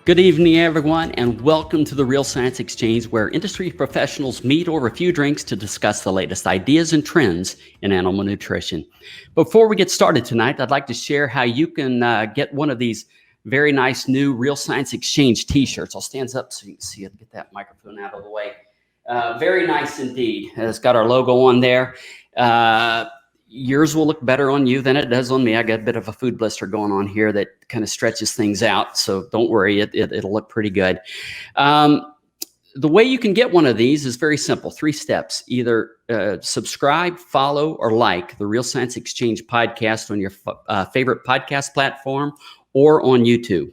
Good evening, everyone, and welcome to the Real Science Exchange, where industry professionals meet over a few drinks to discuss the latest ideas and trends in animal nutrition. Before we get started tonight, I'd like to share how you can get one of these very nice new Real Science Exchange t-shirts. I'll stand up so you can see it, get that microphone out of the way. Very nice indeed. It's got our logo on there. Yours will look better on you than it does on me. I got a bit of a food blister going on here that kind of stretches things out. So don't worry, it'll look pretty good. The way you can get one of these is very simple. 3 steps. Either subscribe, follow, or like the Real Science Exchange podcast on your favorite podcast platform or on YouTube.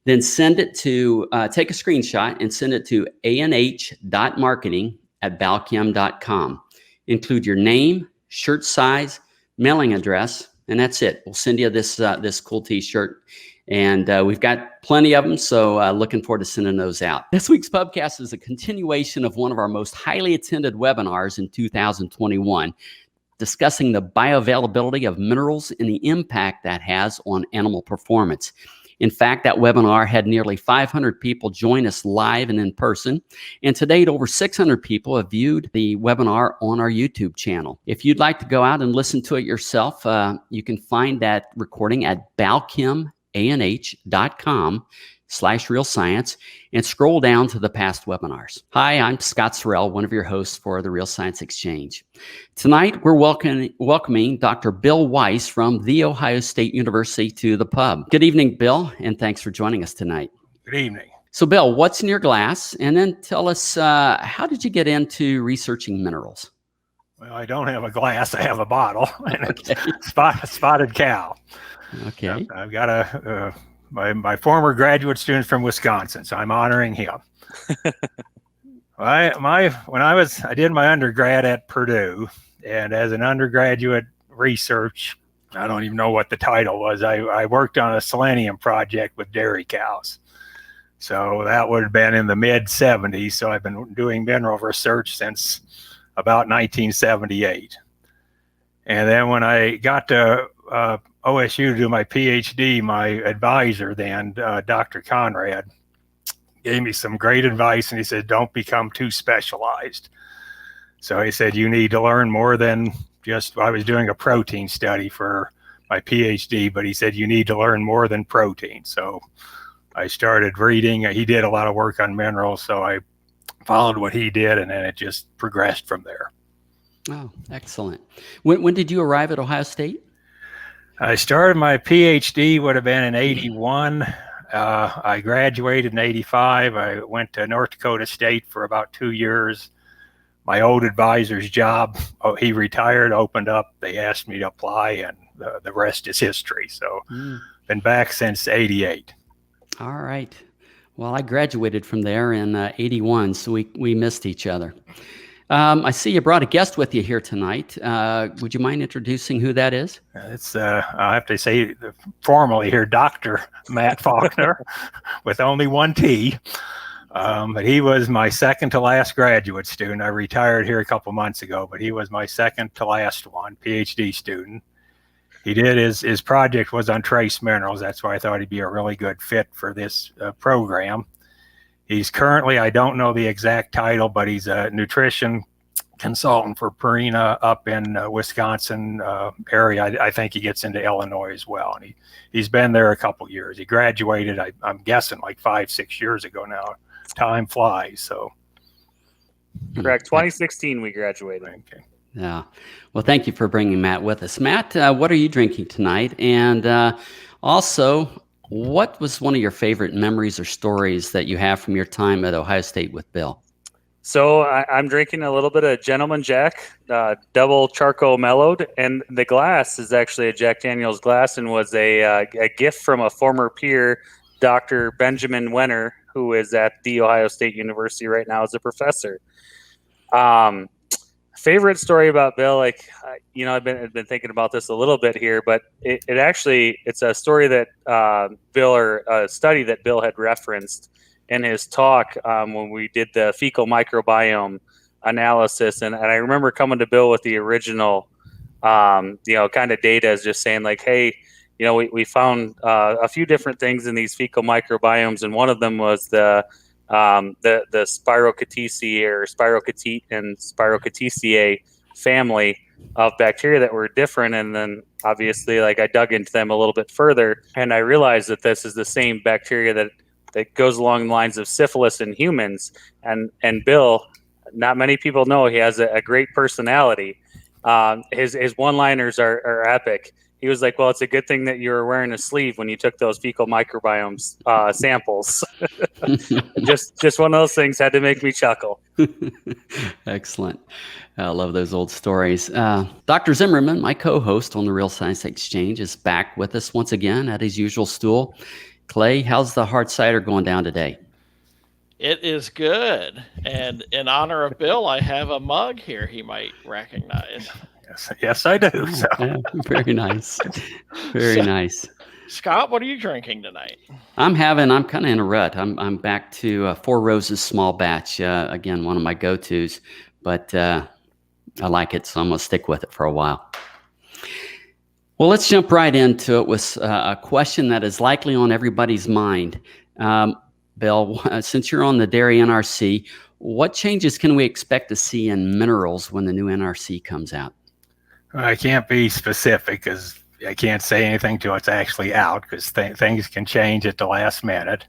Then send it to, take a screenshot and send it to anh.marketing@balchem.com. Include your name, shirt size, mailing address, and that's it. We'll send you this cool t-shirt, and we've got plenty of them, so looking forward to sending those out. This week's pubcast is a continuation of one of our most highly attended webinars in 2021, discussing the bioavailability of minerals and the impact that has on animal performance. In fact, that webinar had nearly 500 people join us live and in person. And to date, over 600 people have viewed the webinar on our YouTube channel. If you'd like to go out and listen to it yourself, you can find that recording at balchemanh.com/real science and scroll down to the past webinars. Hi, I'm Scott Sorrell, one of your hosts for the Real Science Exchange. Tonight, we're welcoming Dr. Bill Weiss from The Ohio State University to the pub. Good evening, Bill, and thanks for joining us tonight. Good evening. So, Bill, what's in your glass? And then tell us, how did you get into researching minerals? Well, I don't have a glass. I have a bottle, and Okay. it's spotted cow. Okay. I've got my former graduate student from Wisconsin, so I'm honoring him. I did my undergrad at Purdue, and as an undergraduate research, I don't even know what the title was. I worked on a selenium project with dairy cows. So that would have been in the mid 70s. So I've been doing mineral research since about 1978. And then when I got to OSU to do my PhD, my advisor then, Dr. Conrad, gave me some great advice, and he said, don't become too specialized. So he said, you need to learn more than just, I was doing a protein study for my PhD, but he said, you need to learn more than protein. So I started reading. He did a lot of work on minerals, so I followed what he did, and then it just progressed from there. Oh, excellent. When did you arrive at Ohio State? I started my PhD would have been in 81. I graduated in 85. I went to North Dakota State for about 2 years. My old advisor's job, he retired, opened up. They asked me to apply, and the rest is history. So been back since 88. All right. Well, I graduated from there in 81, so we missed each other. I see you brought a guest with you here tonight. Would you mind introducing who that is? It's I have to say formally here, Dr. Matt Faulkner, with only one T. But he was my second to last graduate student. I retired here a couple months ago, but he was my second to last one, PhD student. He did his project was on trace minerals. That's why I thought he'd be a really good fit for this program. He's currently, I don't know the exact title, but he's a nutrition consultant for Purina up in Wisconsin area. I think he gets into Illinois as well. And he's been there a couple years. He graduated, I'm guessing, like 5-6 years ago now. Time flies, so. Correct. 2016 we graduated. Okay. Yeah. Well, thank you for bringing Matt with us. Matt, what are you drinking tonight? And also, what was one of your favorite memories or stories that you have from your time at Ohio State with Bill? So I'm drinking a little bit of Gentleman Jack, double charcoal mellowed, and the glass is actually a Jack Daniel's glass and was a gift from a former peer, Dr. Benjamin Wenner, who is at The Ohio State University right now as a professor. Favorite story about Bill, I've been thinking about this a little bit here, but it's a story that Bill, or a study that Bill had referenced in his talk when we did the fecal microbiome analysis. And I remember coming to Bill with the original kind of data is just saying like, hey, we found a few different things in these fecal microbiomes, and one of them was the Spirocatece or Spirocatete and Spirocateceae family of bacteria that were different. And then obviously, like, I dug into them a little bit further, and I realized that this is the same bacteria that goes along the lines of syphilis in humans. And Bill, not many people know he has a great personality. His one-liners are epic. He was like, well, it's a good thing that you were wearing a sleeve when you took those fecal microbiomes samples. just one of those things had to make me chuckle. Excellent. I love those old stories. Dr. Zimmerman, my co-host on the Real Science Exchange, is back with us once again at his usual stool. Clay, how's the hard cider going down today? It is good. And in honor of Bill, I have a mug here he might recognize. Yes, I do. So. Yeah, very nice. Very nice. Scott, what are you drinking tonight? I'm kind of in a rut. I'm back to Four Roses small batch. Again, one of my go-tos, but I like it, so I'm going to stick with it for a while. Well, let's jump right into it with a question that is likely on everybody's mind. Bill, since you're on the dairy NRC, what changes can we expect to see in minerals when the new NRC comes out? I can't be specific because I can't say anything till it's actually out, because things can change at the last minute.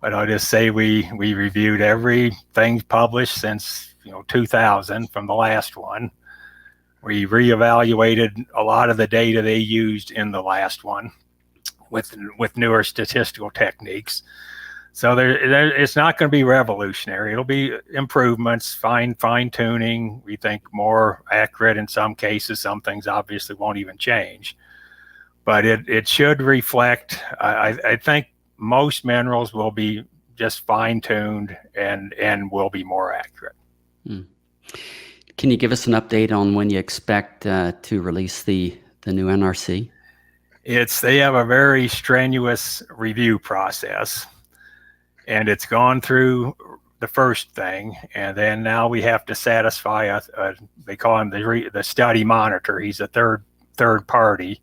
But I'll just say we reviewed everything published since 2000 from the last one. We reevaluated a lot of the data they used in the last one with newer statistical techniques. So it's not going to be revolutionary. It'll be improvements, fine tuning. We think more accurate in some cases. Some things obviously won't even change, but it should reflect. I think most minerals will be just fine tuned and will be more accurate. Can you give us an update on when you expect to release the new NRC? They have a very strenuous review process. And it's gone through the first thing, and then now we have to satisfy they call him the study monitor. He's a third party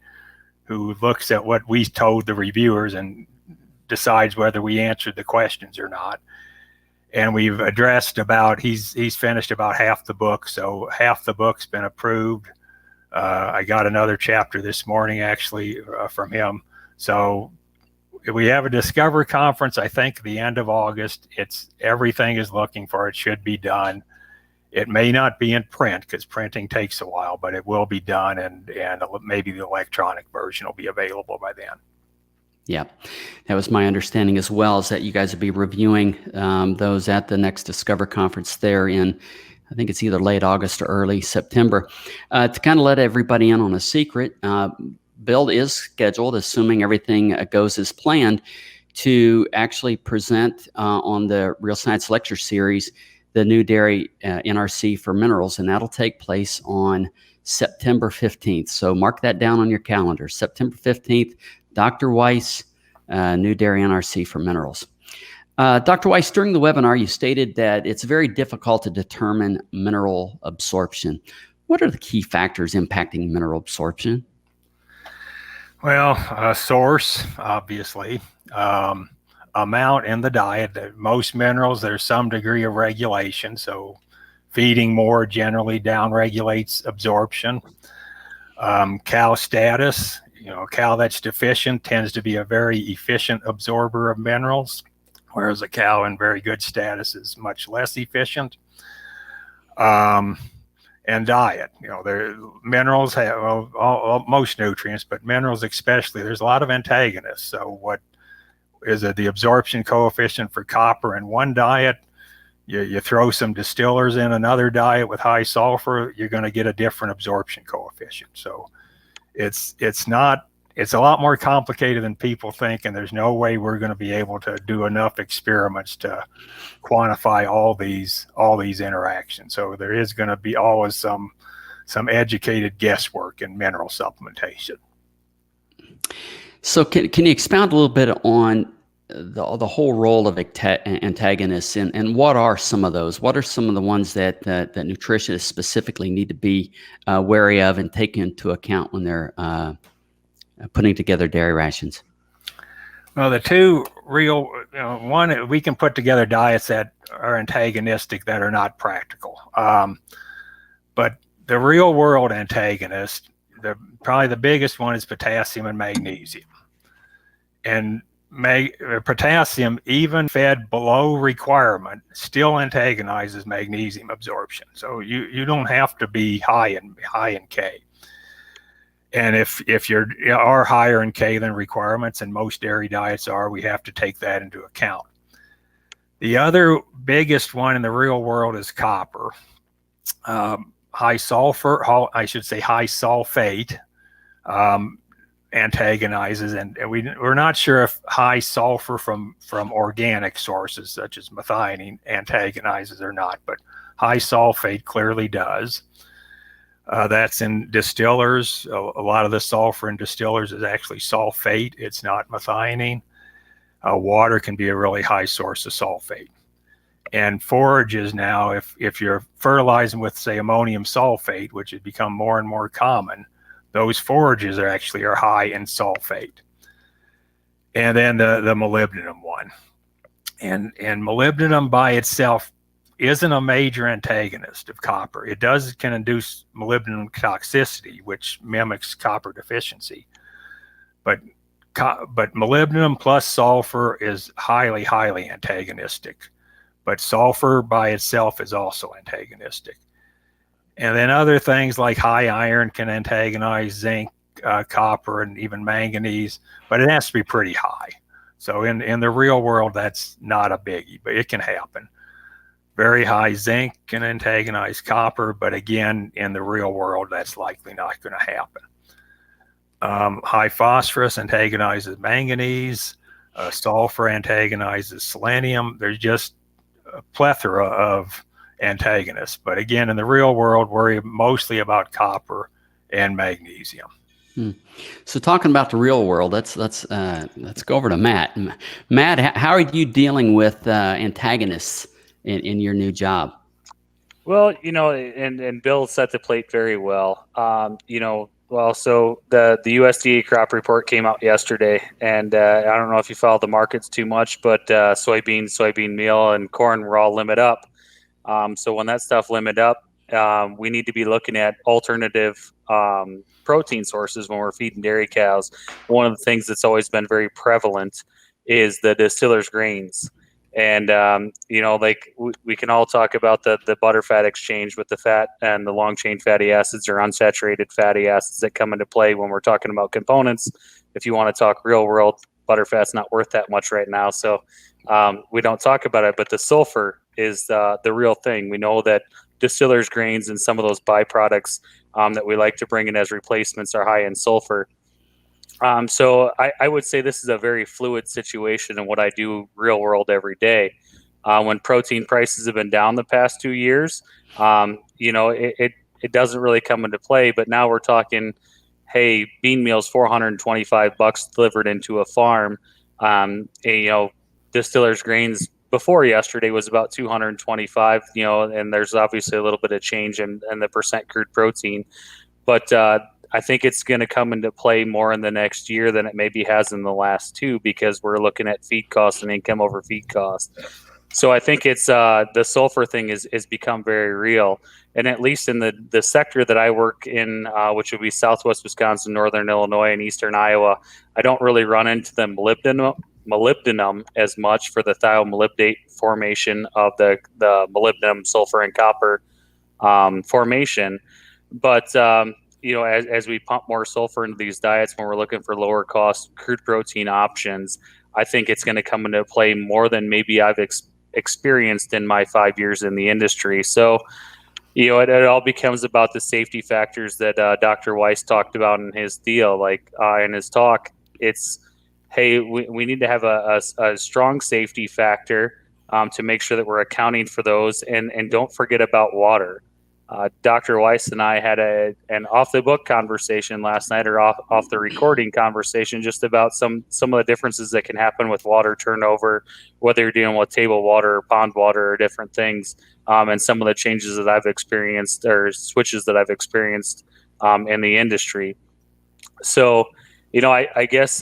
who looks at what we told the reviewers and decides whether we answered the questions or not. And we've addressed he's finished about half the book, so half the book's been approved. I got another chapter this morning actually from him. So we have a Discover conference, I think, the end of August. Everything is looking for it should be done. It may not be in print because printing takes a while, but it will be done, and maybe the electronic version will be available by then. Yeah, that was my understanding as well, is that you guys will be reviewing those at the next Discover conference there in, I think it's either late August or early September. To kind of let everybody in on a secret, Bill is scheduled, assuming everything goes as planned, to actually present on the Real Science Lecture Series the new dairy NRC for minerals, and that'll take place on September 15th. So mark that down on your calendar. September 15th, Dr. Weiss, new dairy NRC for minerals. Dr. Weiss, during the webinar, you stated that it's very difficult to determine mineral absorption. What are the key factors impacting mineral absorption? Well, source, obviously, amount in the diet. Most minerals, there's some degree of regulation. So feeding more generally downregulates absorption. Cow status, a cow that's deficient tends to be a very efficient absorber of minerals, whereas a cow in very good status is much less efficient. And diet, minerals have most nutrients, but minerals especially, there's a lot of antagonists. So what is the absorption coefficient for copper in one diet? You throw some distillers in another diet with high sulfur, you're going to get a different absorption coefficient. So it's a lot more complicated than people think, and there's no way we're going to be able to do enough experiments to quantify all these interactions. So there is going to be always some educated guesswork in mineral supplementation. So can you expound a little bit on the whole role of antagonists, and what are some of those? What are some of the ones that nutritionists specifically need to be wary of and take into account when they're putting together dairy rations? Well, the two real, one, we can put together diets that are antagonistic that are not practical. But the real world antagonist, probably the biggest one is potassium and magnesium. And potassium, even fed below requirement, still antagonizes magnesium absorption. So you don't have to be high in K. And if you are higher in K than requirements, and most dairy diets are, we have to take that into account. The other biggest one in the real world is copper. High sulfur, high sulfate, antagonizes, and we're not sure if high sulfur from organic sources such as methionine antagonizes or not, but high sulfate clearly does. That's in distillers. A lot of the sulfur in distillers is actually sulfate. It's not methionine. Water can be a really high source of sulfate. And forages now, if you're fertilizing with, say, ammonium sulfate, which has become more and more common, those forages are high in sulfate. And then the molybdenum one. And molybdenum by itself isn't a major antagonist of copper. It can induce molybdenum toxicity, which mimics copper deficiency. But molybdenum plus sulfur is highly, highly antagonistic. But sulfur by itself is also antagonistic. And then other things like high iron can antagonize zinc, copper, and even manganese, but it has to be pretty high. So in the real world, that's not a biggie, but it can happen. Very high zinc can antagonize copper, but again, in the real world, that's likely not going to happen. High phosphorus antagonizes manganese. Sulfur antagonizes selenium. There's just a plethora of antagonists, but again, in the real world, worry mostly about copper and magnesium. So talking about the real world, let's go over to Matt. Matt, how are you dealing with antagonists in your new job? Well, and Bill set the plate very well. So the USDA crop report came out yesterday, and I don't know if you follow the markets too much, but soybean meal, and corn were all limit up. So when that stuff limit up, we need to be looking at alternative protein sources when we're feeding dairy cows. One of the things that's always been very prevalent is the distillers grains. And, we can all talk about the butter fat exchange with the fat and the long chain fatty acids or unsaturated fatty acids that come into play when we're talking about components. If you want to talk real world, butter fat's not worth that much right now. So we don't talk about it, but the sulfur is the real thing. We know that distillers grains and some of those byproducts that we like to bring in as replacements are high in sulfur. So I would say this is a very fluid situation in what I do real world every day. When protein prices have been down the past 2 years, it doesn't really come into play. But now we're talking, hey, bean meal's $425 delivered into a farm. Distillers grains before yesterday was about 225. And there's obviously a little bit of change in the percent crude protein, but I think it's going to come into play more in the next year than it maybe has in the last two, because we're looking at feed costs and income over feed costs. So I think it's the sulfur thing is become very real. And at least in the sector that I work in, which would be Southwest Wisconsin, Northern Illinois, and Eastern Iowa, I don't really run into the molybdenum as much for the thiomolybdate formation of the molybdenum, sulfur, and copper formation. But as we pump more sulfur into these diets, when we're looking for lower cost crude protein options, I think it's going to come into play more than maybe I've experienced in my 5 years in the industry. So, it all becomes about the safety factors that Dr. Weiss talked about in his deal, in his talk. It's, hey, we need to have a strong safety factor to make sure that we're accounting for those, and don't forget about water. Dr. Weiss and I had an off the book conversation last night, or off the recording conversation, just about some of the differences that can happen with water turnover, whether you're dealing with table water or pond water or different things, and some of the changes that I've experienced or switches that I've experienced in the industry. So, I guess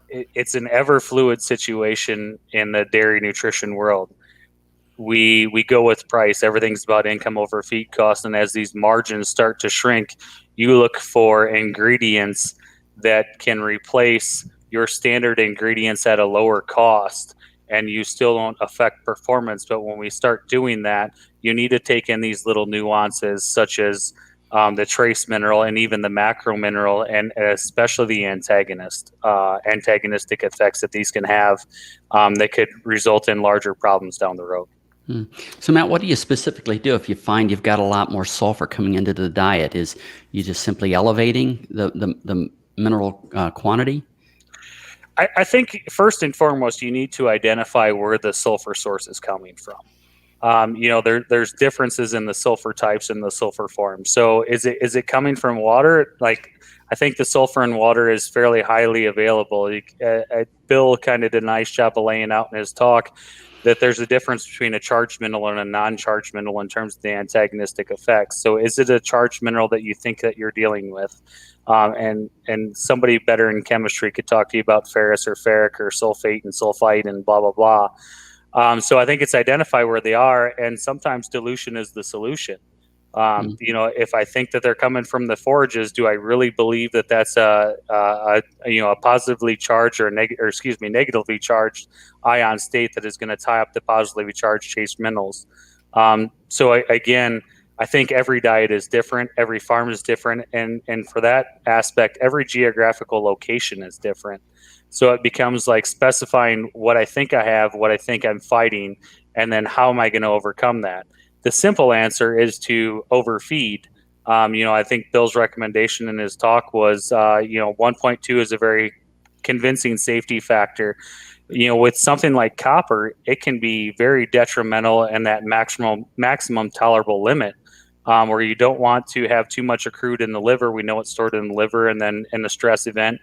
it's an ever fluid situation in the dairy nutrition world. We go with price. Everything's about income over feed cost, and as these margins start to shrink, you look for ingredients that can replace your standard ingredients at a lower cost, and you still don't affect performance. But when we start doing that, you need to take in these little nuances, such as the trace mineral and even the macro mineral, and especially the antagonistic effects that these can have, that could result in larger problems down the road. So Matt, what do you specifically do if you find you've got a lot more sulfur coming into the diet? Is you just simply elevating the mineral quantity? I think first and foremost, you need to identify where the sulfur source is coming from. There's differences in the sulfur types and the sulfur forms. So is it coming from water? Like, I think the sulfur in water is fairly highly available. Bill kind of did a nice job of laying out in his talk that there's a difference between a charged mineral and a non-charged mineral in terms of the antagonistic effects. So is it a charged mineral that you think that you're dealing with? And somebody better in chemistry could talk to you about ferrous or ferric or sulfate and sulfite and blah, blah, blah. So I think it's identify where they are, and sometimes dilution is the solution. If I think that they're coming from the forages, do I really believe that that's a positively charged or negatively charged ion state that is going to tie up the positively charged trace minerals? I think every diet is different, every farm is different, and for that aspect, every geographical location is different. So it becomes like specifying what I think I have, what I think I'm fighting, and then how am I going to overcome that? The simple answer is to overfeed. I think Bill's recommendation in his talk was, 1.2 is a very convincing safety factor. With something like copper, it can be very detrimental in that maximum tolerable limit, where you don't want to have too much accrued in the liver. We know it's stored in the liver, and then in a stress event,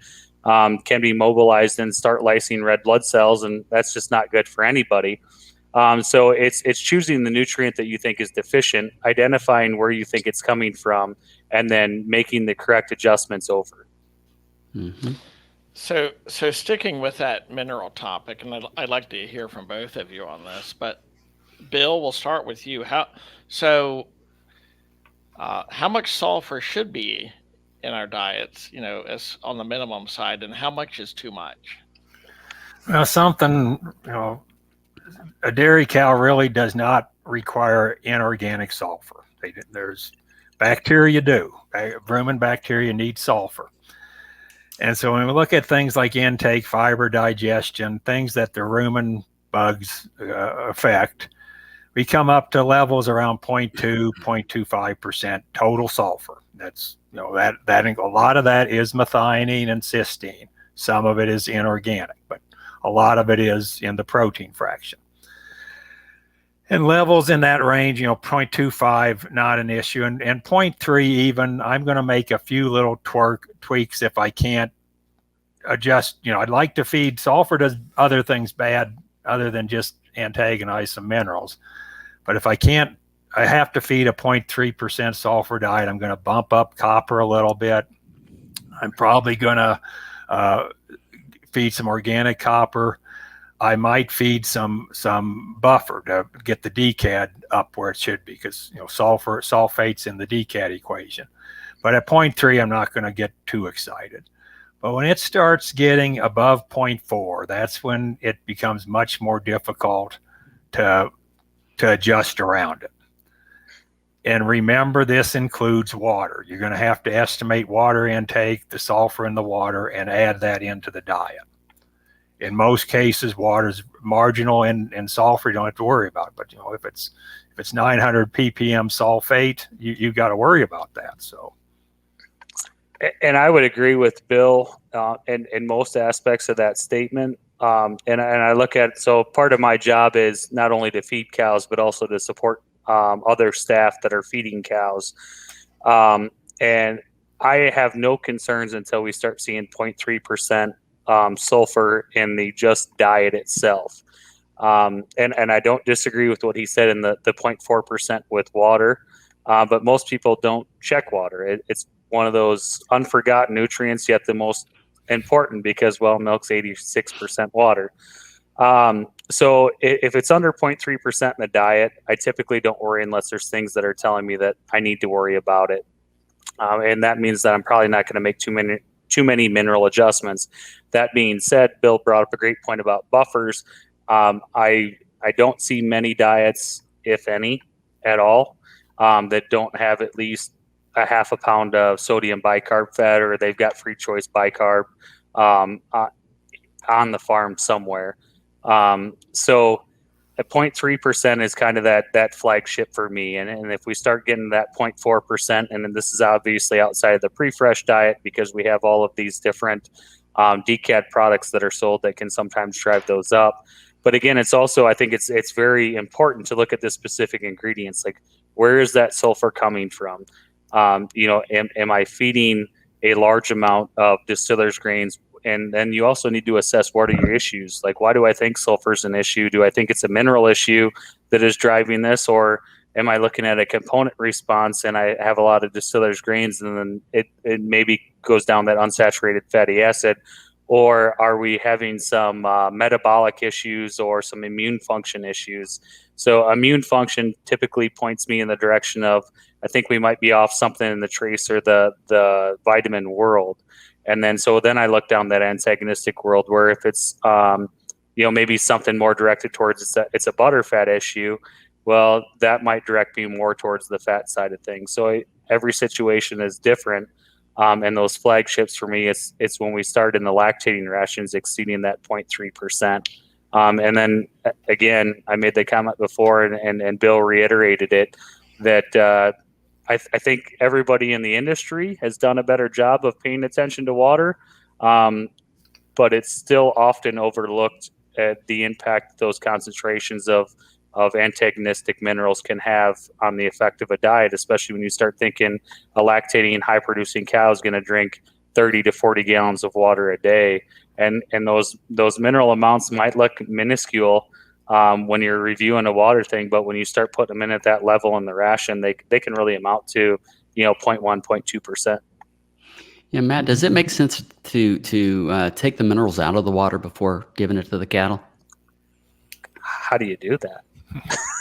can be mobilized and start lysing red blood cells, and that's just not good for anybody. So it's choosing the nutrient that you think is deficient, identifying where you think it's coming from, and then making the correct adjustments over. Mm-hmm. So sticking with that mineral topic, and I'd like to hear from both of you on this, but Bill, we'll start with you. How much sulfur should be in our diets, as on the minimum side, and how much is too much? Well, a dairy cow really does not require inorganic sulfur. There's bacteria do. Rumen bacteria need sulfur. And so when we look at things like intake, fiber digestion, things that the rumen bugs affect, we come up to levels around 0.2, 0.25% total sulfur. That's, that a lot of that is methionine and cysteine. Some of it is inorganic, but a lot of it is in the protein fraction. And levels in that range, 0.25, not an issue. And 0.3 even, I'm going to make a few little tweaks if I can't adjust. I'd like to feed. Sulfur does other things bad other than just antagonize some minerals. But if I can't, I have to feed a 0.3% sulfur diet. I'm going to bump up copper a little bit. I'm probably going to feed some organic copper. I might feed some buffer to get the DCAD up where it should be, because sulfate's in the DCAD equation. But at 0.3, I'm not going to get too excited. But when it starts getting above 0.4, that's when it becomes much more difficult to adjust around it. And remember, this includes water. You're going to have to estimate water intake, the sulfur in the water, and add that into the diet. In most cases, water is marginal in sulfur. You don't have to worry about it. But if it's 900 ppm sulfate, you've got to worry about that. So, and I would agree with Bill in most aspects of that statement. And I look at, so part of my job is not only to feed cows, but also to support other staff that are feeding cows. And I have no concerns until we start seeing 0.3% sulfur in the just diet itself. And I don't disagree with what he said in the 0.4% with water, but most people don't check water. It's one of those unforgotten nutrients, yet the most important because, well, milk's 86% water. So if it's under 0.3% in the diet, I typically don't worry unless there's things that are telling me that I need to worry about it. And that means that I'm probably not going to make too many mineral adjustments. That being said, Bill brought up a great point about buffers. I don't see many diets, if any, at all, that don't have at least a half a pound of sodium bicarb fat, or they've got free choice bicarb on the farm somewhere. So at 0.3% is kind of that flagship for me. And if we start getting that 0.4%, and then this is obviously outside of the pre-fresh diet because we have all of these different decad products that are sold that can sometimes drive those up. But again, it's also, I think it's very important to look at the specific ingredients. Like, where is that sulfur coming from? Am I feeding a large amount of distiller's grains? And then you also need to assess, what are your issues? Like, why do I think sulfur is an issue? Do I think it's a mineral issue that is driving this? Or am I looking at a component response and I have a lot of distiller's grains and then it maybe goes down that unsaturated fatty acid? Or are we having some metabolic issues or some immune function issues? So immune function typically points me in the direction of, I think we might be off something in the trace or the vitamin world. And then I look down that antagonistic world where if it's maybe something more directed towards it's a butterfat issue, well, that might direct me more towards the fat side of things. So every situation is different. And those flagships for me, it's when we start in the lactating rations exceeding that 0.3%. And then again, I made the comment before and Bill reiterated it, that I think everybody in the industry has done a better job of paying attention to water, but it's still often overlooked at the impact those concentrations of antagonistic minerals can have on the effect of a diet, especially when you start thinking a lactating, high-producing cow is going to drink 30 to 40 gallons of water a day. And those mineral amounts might look minuscule when you're reviewing a water thing, but when you start putting them in at that level in the ration, they can really amount to 0.1, 0.2%. Yeah, Matt, does it make sense to take the minerals out of the water before giving it to the cattle? How do you do that?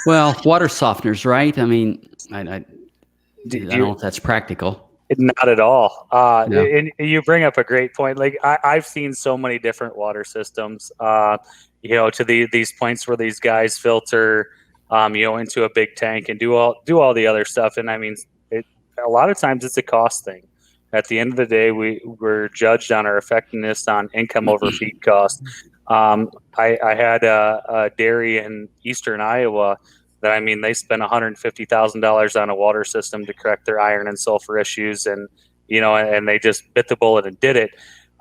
Well, water softeners, right? I mean, I don't know if that's practical. Not at all. Yeah. And you bring up a great point. Like I've seen so many different water systems, to these points where these guys filter, into a big tank and do all the other stuff. And I mean, a lot of times it's a cost thing. At the end of the day, we're judged on our effectiveness on income over feed cost. I had a dairy in eastern Iowa that, they spent $150,000 on a water system to correct their iron and sulfur issues, and they just bit the bullet and did it.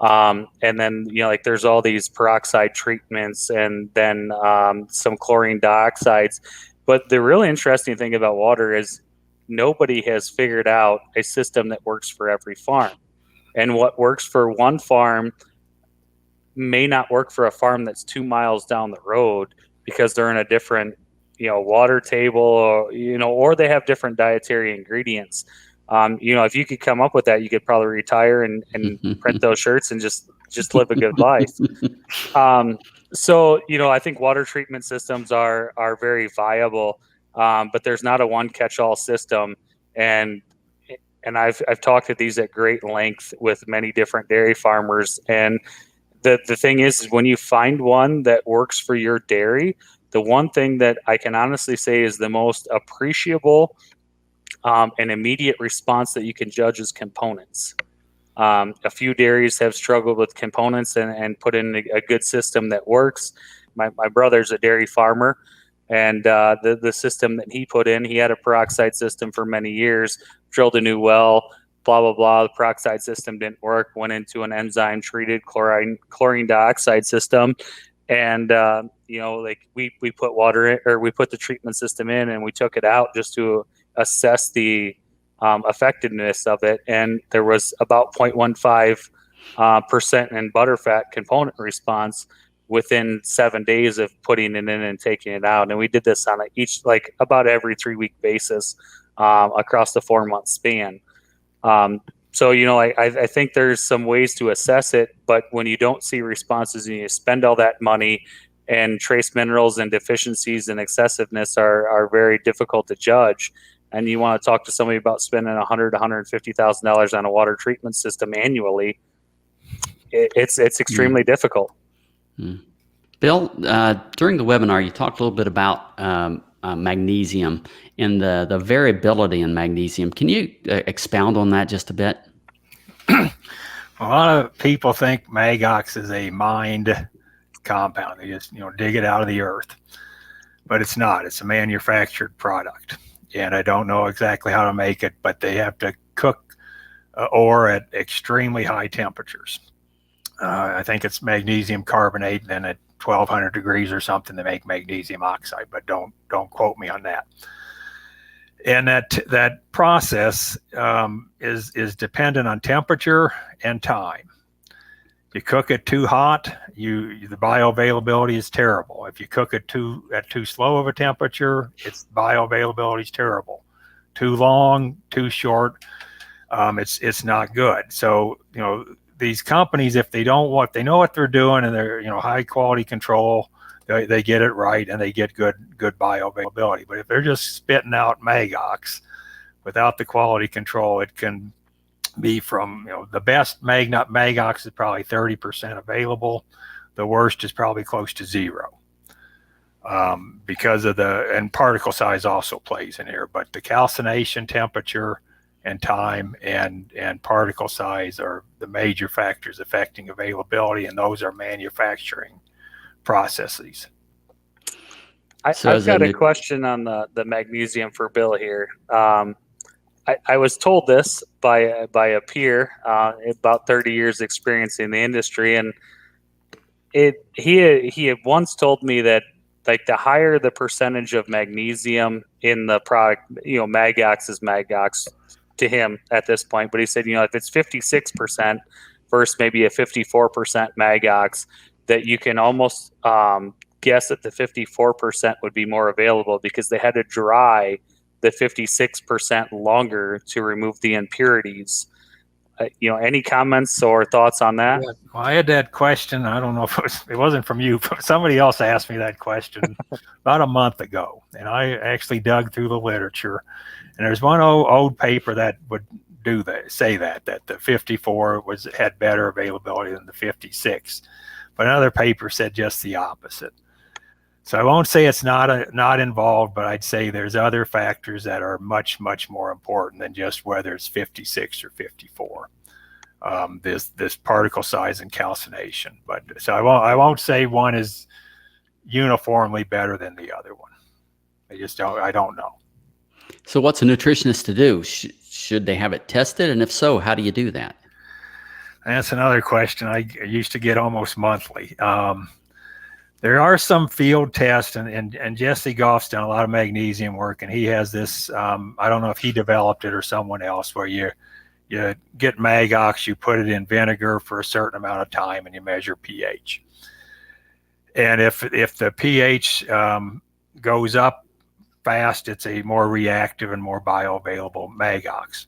And then there's all these peroxide treatments, and then some chlorine dioxides. But the really interesting thing about water is nobody has figured out a system that works for every farm, and what works for one farm may not work for a farm that's 2 miles down the road because they're in a different water table, or they have different dietary ingredients. If you could come up with that, you could probably retire and print those shirts and just live a good life. So I think water treatment systems are very viable, but there's not a one catch-all system. And I've talked to these at great length with many different dairy farmers. And the thing is when you find one that works for your dairy, the one thing that I can honestly say is the most appreciable and immediate response that you can judge is components. A few dairies have struggled with components and put in a good system that works. My brother's a dairy farmer, and the system that he put in, he had a peroxide system for many years, drilled a new well, blah, blah, blah. The peroxide system didn't work, went into an enzyme-treated chlorine dioxide system, And like we put water in, or we put the treatment system in, and we took it out just to assess the effectiveness of it, and there was about 0.15% in butterfat component response within 7 days of putting it in and taking it out. And we did this on about every 3-week basis across the 4-month span. So, I think there's some ways to assess it, but when you don't see responses and you spend all that money, and trace minerals and deficiencies and excessiveness are very difficult to judge, and you want to talk to somebody about spending $100,000 to $150,000 on a water treatment system annually, it's extremely difficult. Bill, during the webinar, you talked a little bit about magnesium and the variability in magnesium. Can you expound on that just a bit? A lot of people think Magox is a mined compound. They just dig it out of the earth, but it's not. It's a manufactured product, and I don't know exactly how to make it, but they have to cook ore at extremely high temperatures. I think it's magnesium carbonate, and then at 1200 degrees or something they make magnesium oxide, but don't quote me on that. And that process is dependent on temperature and time. If you cook it too hot, the bioavailability is terrible. If you cook it at too slow of a temperature, its bioavailability is terrible. Too long, too short, it's not good. So these companies, if they know what they're doing, and they're high quality control, they get it right and they get good bioavailability. But if they're just spitting out Magox without the quality control, it can be from the best Magox is probably 30% available. The worst is probably close to 0, because of and particle size also plays in here. But the calcination, temperature, and time and particle size are the major factors affecting availability, and those are manufacturing processes. I've got a question on the magnesium for Bill here. I was told this by a peer, about 30 years experience in the industry, and he had once told me that the higher the percentage of magnesium in the product, Magox is Magox to him at this point, but he said, if it's 56% versus maybe a 54% Magox, that you can almost guess that the 54% would be more available because they had to dry the 56% longer to remove the impurities. Any comments or thoughts on that? Well, I had that question. I don't know if it wasn't from you, but somebody else asked me that question about a month ago, and I actually dug through the literature, and there's one old paper that would say that the 54 had better availability than the 56, but another paper said just the opposite. So I won't say it's not involved, but I'd say there's other factors that are much more important than just whether it's 56 or 54. This particle size and calcination. But so I won't say one is uniformly better than the other one. I don't know. So what's a nutritionist to do? Should they have it tested, and if so, how do you do that? That's another question I used to get almost monthly. There are some field tests, and Jesse Goff's done a lot of magnesium work, and he has this, I don't know if he developed it or someone else, where you get Magox, you put it in vinegar for a certain amount of time, and you measure pH. And if the pH goes up fast, it's a more reactive and more bioavailable Magox.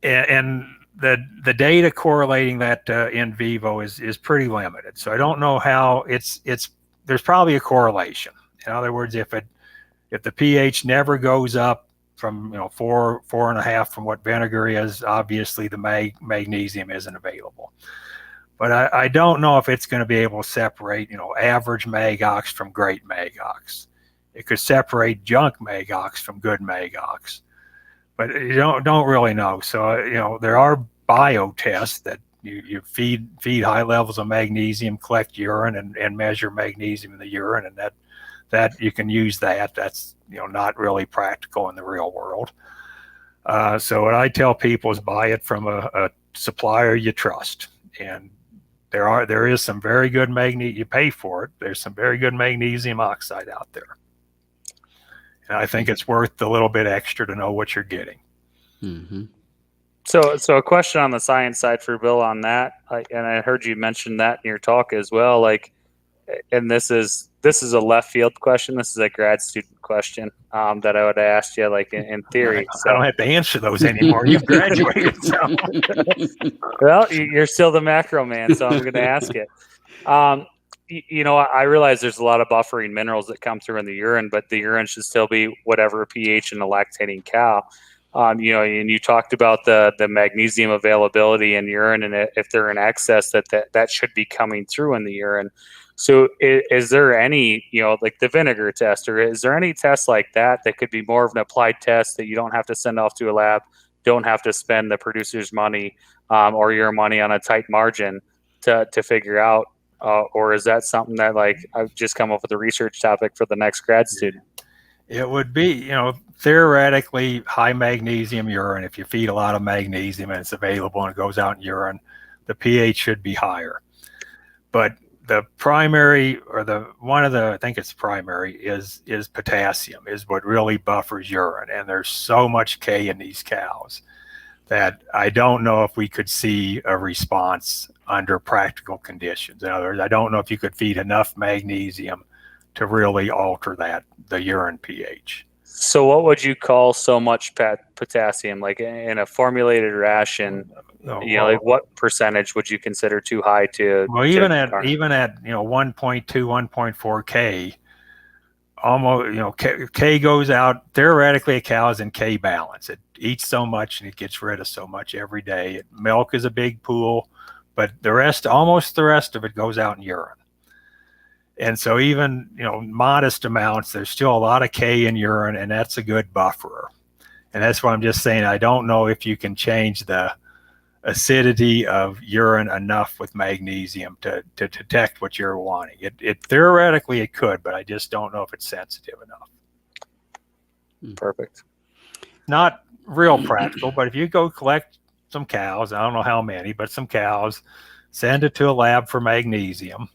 And the data correlating that in vivo is pretty limited. So I don't know how there's probably a correlation. In other words, if the pH never goes up from 4.5 from what vinegar is, obviously the magnesium isn't available. But I don't know if it's going to be able to separate average Magox from great Magox. It could separate junk Magox from good Magox, but you don't really know. So there are bio tests that you feed high levels of magnesium, collect urine, and measure magnesium in the urine, and that you can use that. That's not really practical in the real world. So what I tell people is buy it from a supplier you trust, and there is some very good magnesium. You pay for it. There's some very good magnesium oxide out there. And I think it's worth the little bit extra to know what you're getting. Mm-hmm. So a question on the science side for Bill on that, and I heard you mention that in your talk as well. Like, and this is a left field question. This is a grad student question that I would ask you, like in theory. I don't have to answer those anymore. You've graduated. So. Well, you're still the macro man, so I'm going to ask it. I realize there's a lot of buffering minerals that come through in the urine, but the urine should still be whatever pH in a lactating cow. And you talked about the magnesium availability in urine, and if they're in excess, that should be coming through in the urine. So is there any, like the vinegar test, or is there any test like that could be more of an applied test that you don't have to send off to a lab, don't have to spend the producer's money or your money on a tight margin to figure out? Or is that something that, like, I've just come up with a research topic for the next grad student? It would be, theoretically high magnesium urine. If you feed a lot of magnesium and it's available and it goes out in urine, the pH should be higher. But the primary, or I think it's primary, is potassium, is what really buffers urine. And there's so much K in these cows that I don't know if we could see a response under practical conditions. In other words, I don't know if you could feed enough magnesium to really alter the urine pH. So what would you call so much potassium? Like in a formulated ration, like what percentage would you consider too high to? Well, even at 1.2, 1.4 K, almost, K goes out. Theoretically, a cow is in K balance. It eats so much and it gets rid of so much every day. Milk is a big pool, but almost the rest of it goes out in urine. And so even, modest amounts, there's still a lot of K in urine, and that's a good bufferer. And that's why I'm just saying, I don't know if you can change the acidity of urine enough with magnesium to detect what you're wanting. It theoretically it could, but I just don't know if it's sensitive enough. Perfect. Not real practical, but if you go collect some cows, I don't know how many, but some cows, send it to a lab for magnesium.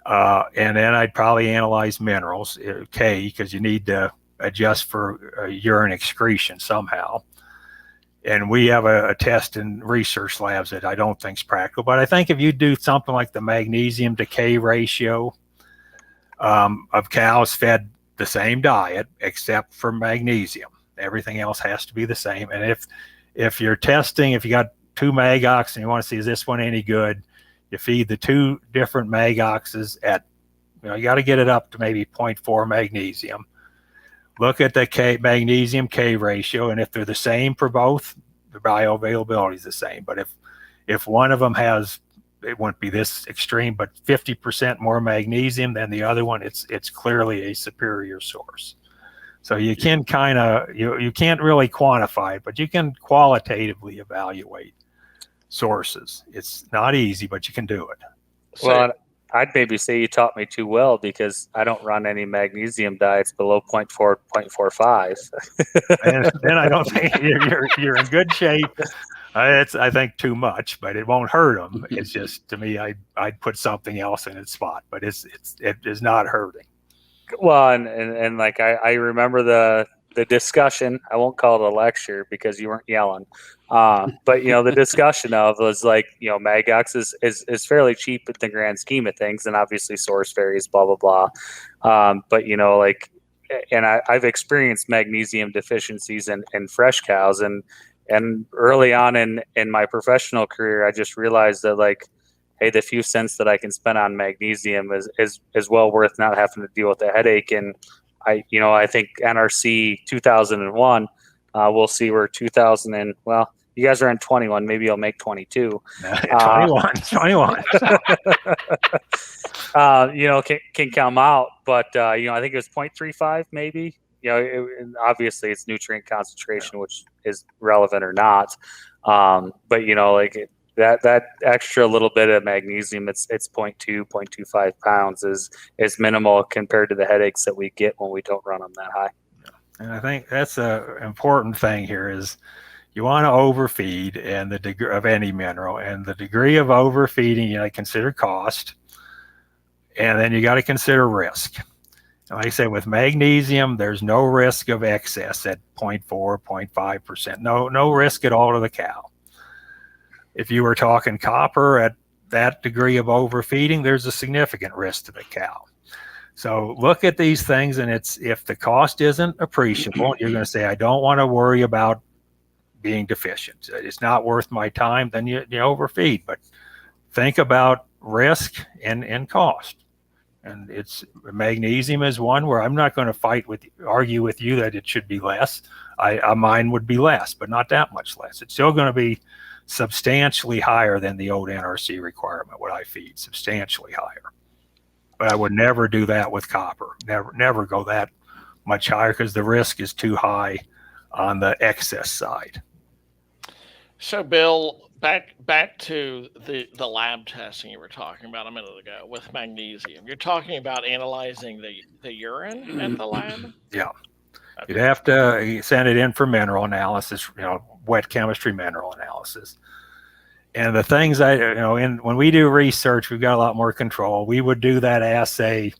And then I'd probably analyze minerals, K, because you need to adjust for urine excretion somehow. And we have a test in research labs that I don't think is practical. But I think if you do something like the magnesium to K ratio of cows fed the same diet except for magnesium, everything else has to be the same. And if you're testing, if you got 2 magox and you want to see, is this one any good? You feed the 2 different magoxes at, you got to get it up to maybe 0.4 magnesium. Look at the magnesium K ratio, and if they're the same for both, the bioavailability is the same. But if one of them has, it wouldn't be this extreme, but 50% more magnesium than the other one, it's clearly a superior source. So you can kind of, you can't really quantify it, but you can qualitatively evaluate sources. It's not easy, but you can do it. Well, I'd maybe say you taught me too well, because I don't run any magnesium diets below 0.4, 0.45. And then I don't think you're in good shape. I think too much, but it won't hurt them. It's just, to me, I'd put something else in its spot, but it is not hurting. Well, and like I remember the discussion. I won't call it a lecture because you weren't yelling. But the discussion of was like, Magox is fairly cheap in the grand scheme of things, and obviously source varies, blah blah blah. But like, and I've experienced magnesium deficiencies in fresh cows, and early on in my professional career, I just realized that, like, hey, the few cents that I can spend on magnesium is well worth not having to deal with the headache. And I think NRC 2001. We'll see where 2000 well, you guys are in 21. Maybe you'll make 22. 21. Can come out, but I think it was 0.35 maybe. Obviously it's nutrient concentration, which is relevant or not. But like that extra little bit of magnesium, it's 0.25 pounds is minimal compared to the headaches that we get when we don't run them that high. And I think that's an important thing here is, you want to overfeed and the degree of any mineral, and the degree of overfeeding, you got to consider cost, and then you got to consider risk. And like I said, with magnesium, there's no risk of excess at 0.4, 0.5%. No risk at all to the cow. If you were talking copper at that degree of overfeeding, there's a significant risk to the cow. So look at these things, and if the cost isn't appreciable, you're going to say, I don't want to worry about being deficient. It's not worth my time, then you overfeed. But think about risk and cost. And magnesium is one where I'm not going to argue with you that it should be less. Mine would be less, but not that much less. It's still going to be substantially higher than the old NRC requirement, what I feed, substantially higher. But I would never do that with copper. Never go that much higher, because the risk is too high on the excess side. So, Bill, back to the lab testing you were talking about a minute ago with magnesium. You're talking about analyzing the urine at the lab? Yeah. Okay. You'd have to send it in for mineral analysis, wet chemistry mineral analysis. And the things when we do research, we've got a lot more control. We would do that assay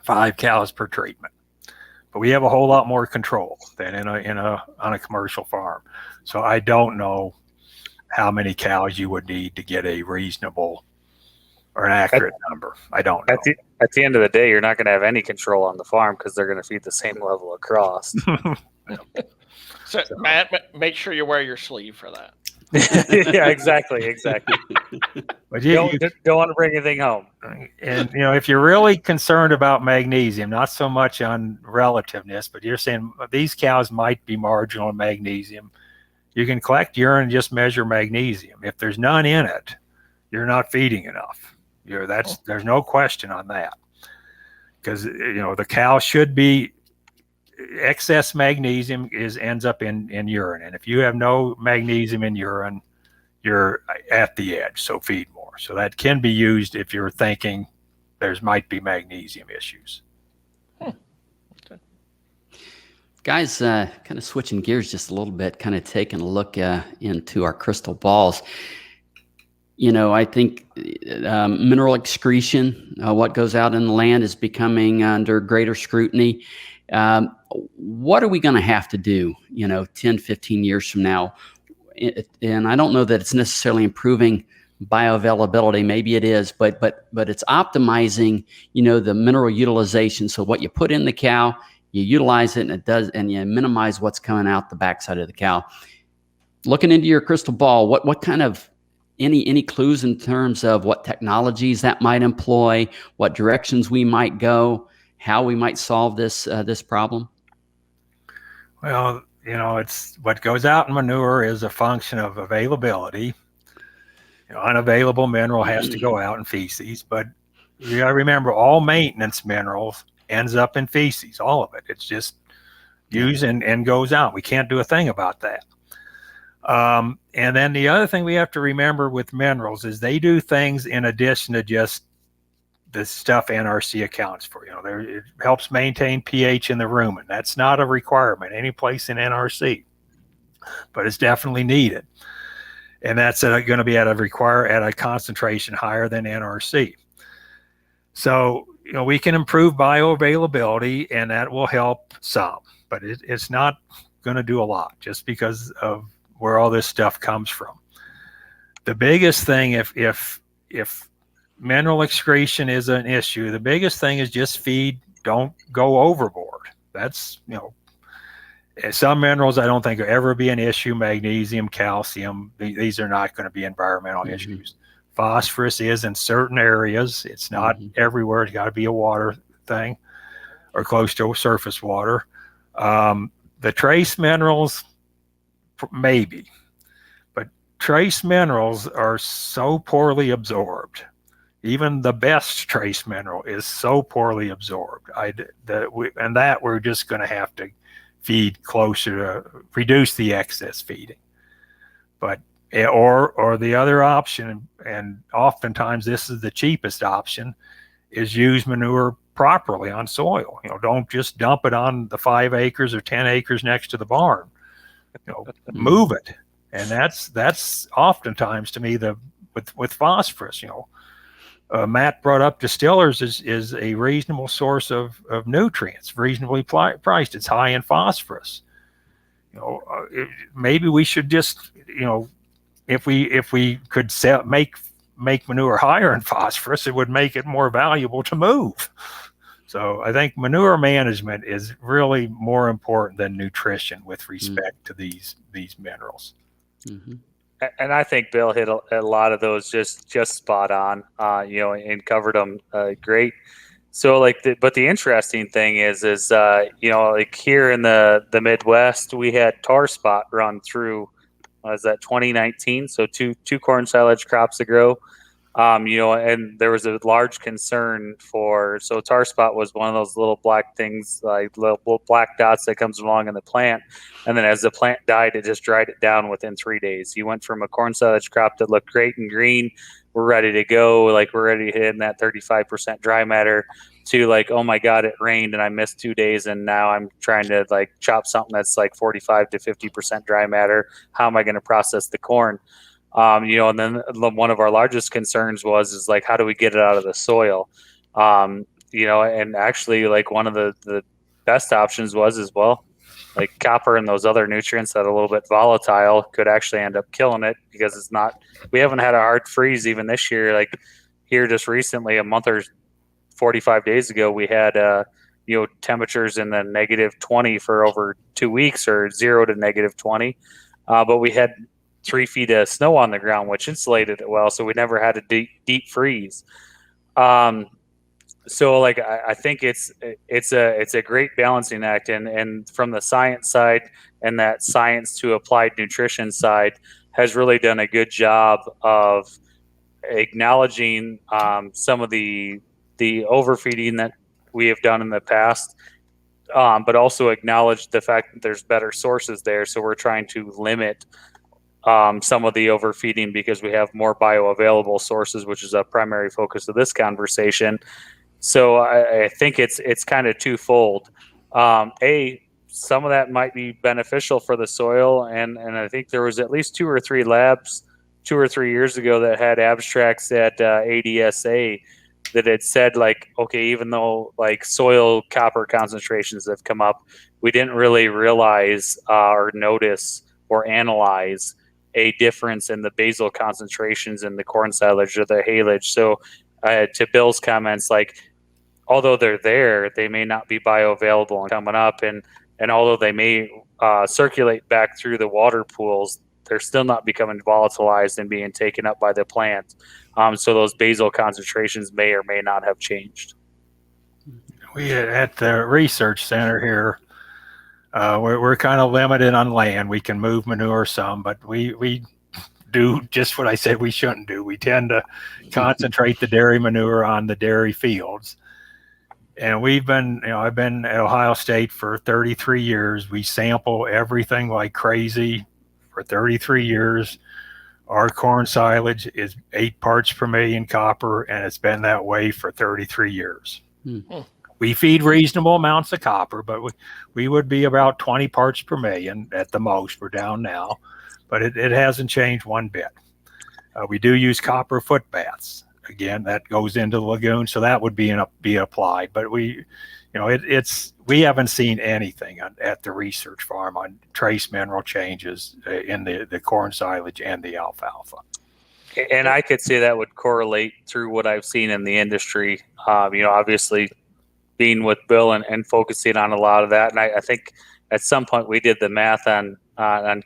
5 cows per treatment, but we have a whole lot more control than on a commercial farm. So I don't know how many cows you would need to get a reasonable or an accurate number. I don't know. At the end of the day, you're not going to have any control on the farm, because they're going to feed the same level across. So, Matt, make sure you wear your sleeve for that. Yeah, exactly. But you don't want to bring anything home. And if you're really concerned about magnesium, not so much on relativeness, but you're saying these cows might be marginal in magnesium, you can collect urine and just measure magnesium. If there's none in it, you're not feeding enough. There's no question on that, because the cow should be. Excess magnesium ends up in urine, and if you have no magnesium in urine, you're at the edge. So feed more. So that can be used if you're thinking might be magnesium issues. Okay. Guys, kind of switching gears just a little bit, kind of taking a look into our crystal balls. I think mineral excretion, what goes out in the land, is becoming under greater scrutiny. What are we going to have to do, 10, 15 years from now? And I don't know that it's necessarily improving bioavailability. Maybe it is, but it's optimizing, the mineral utilization. So what you put in the cow, you utilize it, and you minimize what's coming out the backside of the cow. Looking into your crystal ball, what kind of any clues in terms of what technologies that might employ, what directions we might go, how we might solve this problem? Well, it's what goes out in manure is a function of availability. Unavailable mineral has to go out in feces, but you got to remember, all maintenance minerals ends up in feces, all of it. It's just used and goes out. We can't do a thing about that. And then the other thing we have to remember with minerals is they do things in addition to just the stuff NRC accounts for. It helps maintain pH in the rumen. That's not a requirement any place in NRC, but it's definitely needed. And that's going to be at a concentration higher than NRC. So, we can improve bioavailability, and that will help some, but it's not going to do a lot, just because of where all this stuff comes from. The biggest thing, if mineral excretion is an issue, the biggest thing is just feed, don't go overboard. That's, some minerals I don't think will ever be an issue. Magnesium, calcium, these are not going to be environmental issues. Phosphorus is in certain areas. It's not everywhere. It's got to be a water thing or close to surface water. The trace minerals, maybe, but trace minerals are so poorly absorbed. Even the best trace mineral is so poorly absorbed. We're just going to have to feed closer to reduce the excess feeding. But or the other option, and oftentimes this is the cheapest option, is use manure properly on soil. Don't just dump it on the 5 acres or 10 acres next to the barn. move it. And that's oftentimes to me with phosphorus. Matt brought up distillers is a reasonable source of nutrients, reasonably priced. It's high in phosphorus. Maybe we should just, if we could make manure higher in phosphorus, it would make it more valuable to move. So I think manure management is really more important than nutrition with respect to these minerals. Mm-hmm. And I think Bill hit a lot of those just spot on, and covered them great. So but the interesting thing is like here in the Midwest, we had tar spot run through, was that 2019? So two corn silage crops to grow. And there was a large concern so tar spot was one of those little black things, like little black dots that comes along in the plant. And then as the plant died, it just dried it down within 3 days. You went from a corn silage crop that looked great and green, we're ready to go, like we're ready to hit in that 35% dry matter, to like, oh my God, it rained and I missed 2 days. And now I'm trying to like chop something that's like 45 to 50% dry matter. How am I going to process the corn? And then one of our largest concerns is like, how do we get it out of the soil? And actually like one of the best options was like copper and those other nutrients that are a little bit volatile could actually end up killing it, because we haven't had a hard freeze even this year. Like here just recently, a month or 45 days ago, we had, temperatures in the -20 for over 2 weeks, or 0 to -20. But we had 3 feet of snow on the ground, which insulated it well. So we never had a deep freeze. So like, I think it's a great balancing act, and from the science side and that science to applied nutrition side has really done a good job of acknowledging some of the overfeeding that we have done in the past, but also acknowledge the fact that there's better sources there. So we're trying to limit some of the overfeeding because we have more bioavailable sources, which is a primary focus of this conversation. So I think it's kind of twofold. Some of that might be beneficial for the soil, and I think there was at least 2 or 3 labs 2 or 3 years ago that had abstracts at ADSA that had said like, okay, even though like soil copper concentrations have come up, we didn't really realize or notice or analyze a difference in the basal concentrations in the corn silage or the haylage. So to Bill's comments, like, although they're there, they may not be bioavailable and coming up, and although they may circulate back through the water pools, they're still not becoming volatilized and being taken up by the plant. So those basal concentrations may or may not have changed. We at the research center here, we're kind of limited on land. We can move manure some, but we do just what I said we shouldn't do. We tend to concentrate the dairy manure on the dairy fields. And I've been at Ohio State for 33 years. We sample everything like crazy for 33 years. Our corn silage is 8 parts per million copper, and it's been that way for 33 years. We feed reasonable amounts of copper, but we would be about 20 parts per million at the most. We're down now, but it hasn't changed one bit. We do use copper foot baths. Again, that goes into the lagoon, so that would be applied. But we haven't seen anything at the research farm on trace mineral changes in the corn silage and the alfalfa. And I could say that would correlate through what I've seen in the industry. Obviously being with Bill and focusing on a lot of that. And I think at some point we did the math on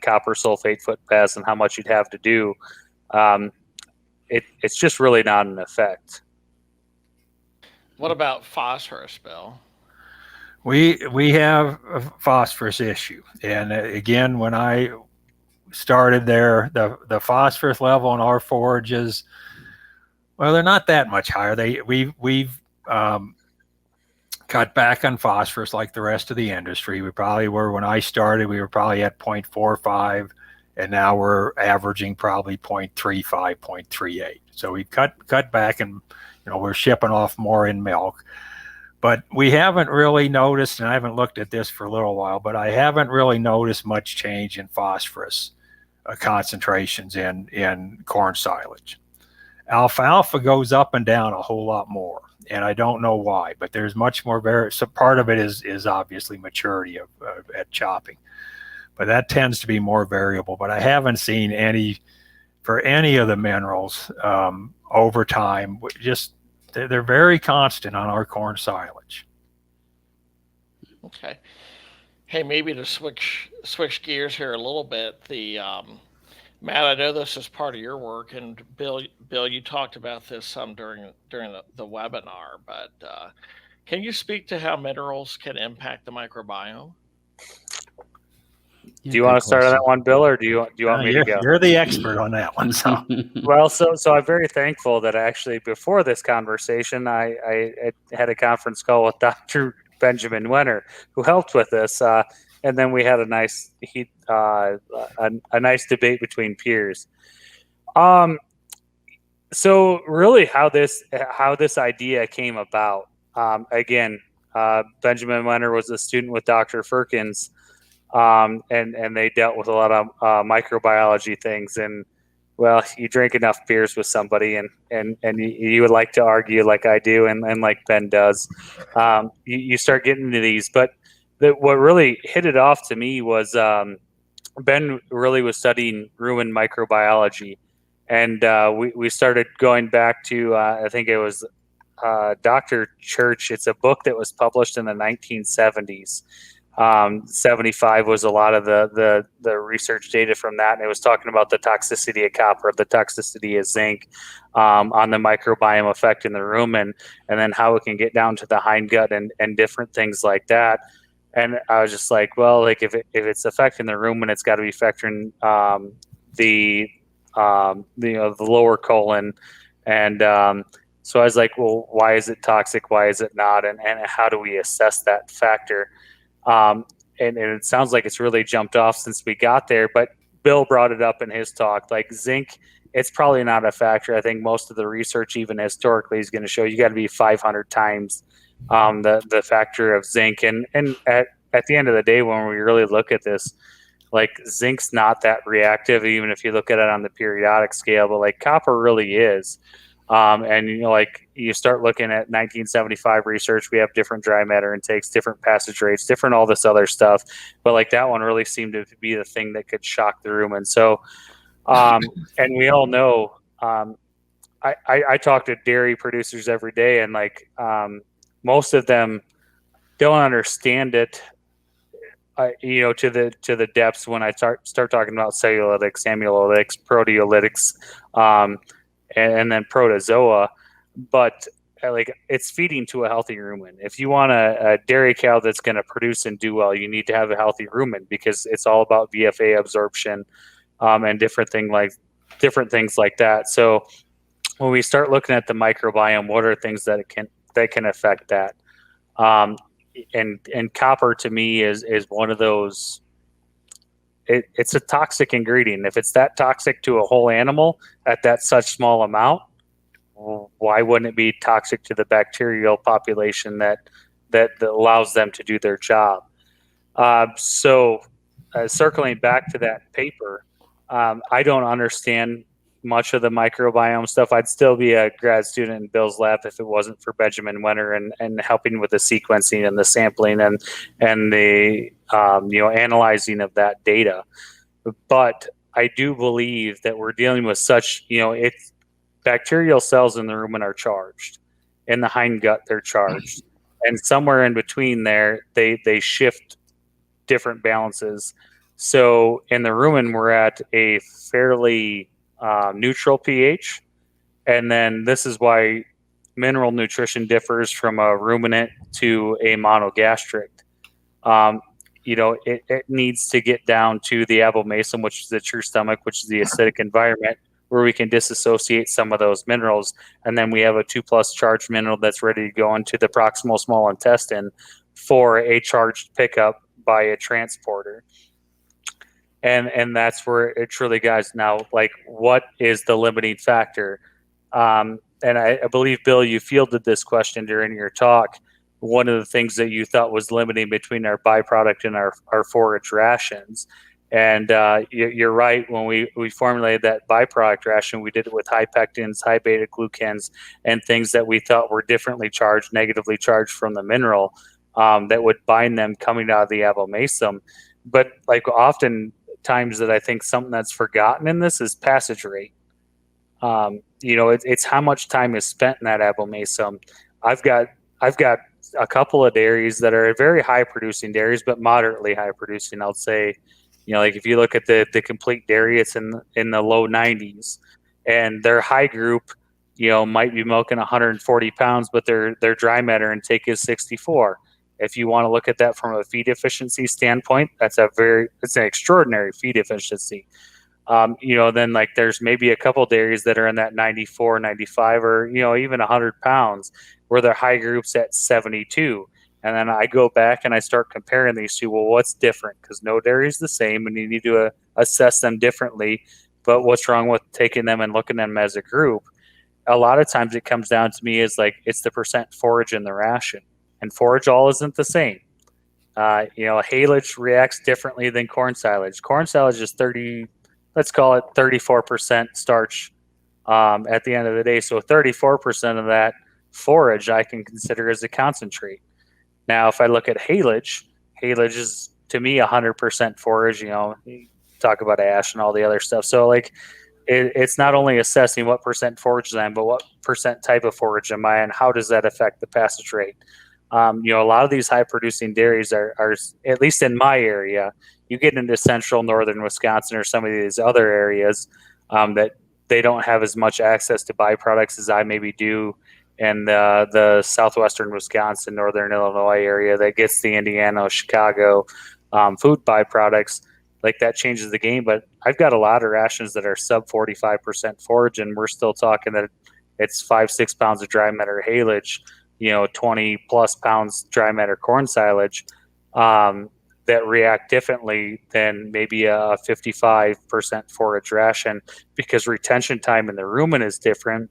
copper sulfate foot baths and how much you'd have to do. It's just really not an effect. What about phosphorus, Bill? We have a phosphorus issue, and again, when I started there, the phosphorus level in our forages, well, they're not that much higher. We've cut back on phosphorus like the rest of the industry. We probably were, when I started, we were probably at 0.45. And now we're averaging probably 0.35, 0.38. So we've cut back, and we're shipping off more in milk. But we haven't really noticed, and I haven't looked at this for a little while, but I haven't really noticed much change in phosphorus concentrations in corn silage. Alfalfa goes up and down a whole lot more, and I don't know why, but there's much more so part of it is obviously maturity at chopping, but that tends to be more variable. But I haven't seen any for any of the minerals over time. Just they're very constant on our corn silage. Okay. Hey, maybe to switch gears here a little bit. Matt, I know this is part of your work, and Bill, you talked about this some during the webinar. But can you speak to how minerals can impact the microbiome? Yeah, Do you want to start on that one, Bill, or do you want me to go? You're the expert on that one. So. Well, so I'm very thankful that actually before this conversation, I had a conference call with Dr. Benjamin Wenner, who helped with this, and then we had a nice nice debate between peers. So really, how this idea came about. Again, Benjamin Wenner was a student with Dr. Firkins. And they dealt with a lot of microbiology things. And well, you drink enough beers with somebody, and you would like to argue like I do, and like Ben does. You start getting into these, but what really hit it off to me was Ben really was studying rumen microbiology, and we started going back to I think it was Dr. Church. It's a book that was published in the 1970s. 75 was a lot of the research data from that, and it was talking about the toxicity of copper, the toxicity of zinc, on the microbiome effect in the rumen, and then how it can get down to the hindgut and different things like that. And I was just like, well, like if it's affecting the rumen, it's got to be affecting the lower colon, and so I was like, well, why is it toxic? Why is it not? And how do we assess that factor? And it sounds like it's really jumped off since we got there, but Bill brought it up in his talk. Like zinc, it's probably not a factor. I think most of the research, even historically, is going to show you got to be 500 times the factor of zinc. And at the end of the day, when we really look at this, like zinc's not that reactive, even if you look at it on the periodic scale, but like copper really is. And like you start looking at 1975 research, we have different dry matter intakes, different passage rates, different all this other stuff. But like that one really seemed to be the thing that could shock the room. And so, and we all know, I talk to dairy producers every day, and like most of them don't understand it. To the depths when I start talking about cellulytics, amylolytics, proteolytics, and then protozoa, but like it's feeding to a healthy rumen. If you want a dairy cow that's going to produce and do well, you need to have a healthy rumen, because it's all about VFA absorption and different things like that. So when we start looking at the microbiome, what are things that can affect that? And copper to me is one of those. It's a toxic ingredient. If it's that toxic to a whole animal at that such small amount, why wouldn't it be toxic to the bacterial population that allows them to do their job? So circling back to that paper, I don't understand much of the microbiome stuff. I'd still be a grad student in Bill's lab if it wasn't for Benjamin Wenner and helping with the sequencing and the sampling and the analyzing of that data. But I do believe that we're dealing with such, it's bacterial cells in the rumen are charged. In the hindgut, they're charged. And somewhere in between there, they shift different balances. So in the rumen, we're at a fairly neutral pH. And then this is why mineral nutrition differs from a ruminant to a monogastric. It needs to get down to the abomasum, which is the true stomach, which is the acidic environment, where we can disassociate some of those minerals. And then we have a 2+ charged mineral that's ready to go into the proximal small intestine for a charged pickup by a transporter. And that's where it truly, guys, now, like, what is the limiting factor? And I believe, Bill, you fielded this question during your talk. one of the things that you thought was limiting between our byproduct and our forage rations. And you're right. When we formulated that byproduct ration, we did it with high pectins, high beta glucans, and things that we thought were differently charged, negatively charged from the mineral, that would bind them coming out of the abomasum. But like often times that I think something that's forgotten in this is passage rate. It's how much time is spent in that abomasum. I've got a couple of dairies that are very high producing dairies, but moderately high producing. I'll say, like if you look at the complete dairy, it's in the low 90s, and their high group, might be milking 140 pounds, but their dry matter intake is 64. If you want to look at that from a feed efficiency standpoint, it's an extraordinary feed efficiency. Then like there's maybe a couple dairies that are in that 94, 95, or, even 100 pounds where their high group's at 72. And then I go back and I start comparing these two. Well, what's different? Because no dairy is the same and you need to assess them differently. But what's wrong with taking them and looking at them as a group? A lot of times it comes down to me is like, it's the percent forage in the ration. And forage all isn't the same. Haylage reacts differently than corn silage. Corn silage is 34% starch at the end of the day. So 34% of that forage I can consider as a concentrate. Now, if I look at haylage is to me 100% forage. You talk about ash and all the other stuff. So like it's not only assessing what percent forage I am, but what percent type of forage am I, and how does that affect the passage rate? A lot of these high producing dairies are, at least in my area, you get into central northern Wisconsin or some of these other areas that they don't have as much access to byproducts as I maybe do in the southwestern Wisconsin, northern Illinois area that gets the Indiana, Chicago food byproducts. Like that changes the game. But I've got a lot of rations that are sub 45% forage, and we're still talking that it's 5-6 pounds of dry matter haylage, 20 plus pounds dry matter corn silage that react differently than maybe a 55% forage ration, because retention time in the rumen is different,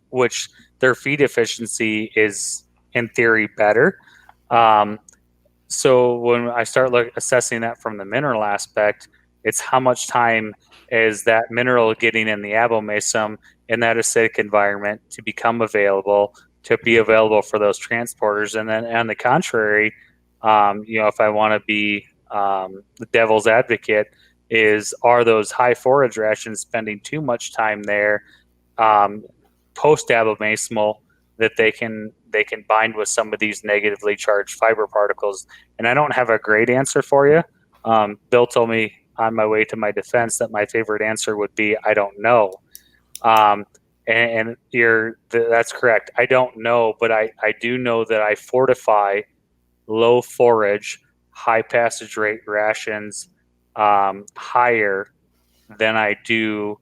which their feed efficiency is in theory better. So when I start assessing that from the mineral aspect, it's how much time is that mineral getting in the abomasum in that acidic environment to become available, to be available for those transporters. And then on the contrary, if I want to be the devil's advocate, are those high forage rations spending too much time there post abomasal that they can bind with some of these negatively charged fiber particles? And I don't have a great answer for you. Bill told me on my way to my defense that my favorite answer would be, I don't know. And that's correct. I don't know, but I do know that I fortify low forage, high passage rate rations higher than I do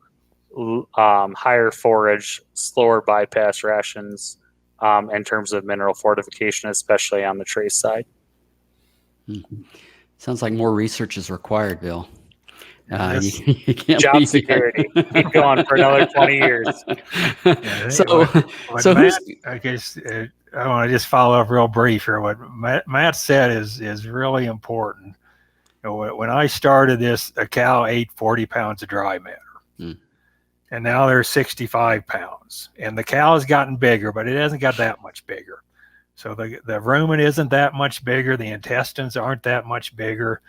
higher forage, slower bypass rations in terms of mineral fortification, especially on the trace side. Mm-hmm. Sounds like more research is required, Bill. You can't job security. Keep going for another 20 years. Matt, I guess I want to just follow up real brief here. What Matt said is really important. When I started this, a cow ate 40 pounds of dry matter. And now they're 65 pounds. And the cow has gotten bigger, but it hasn't got that much bigger. So the rumen isn't that much bigger. The intestines aren't that much bigger.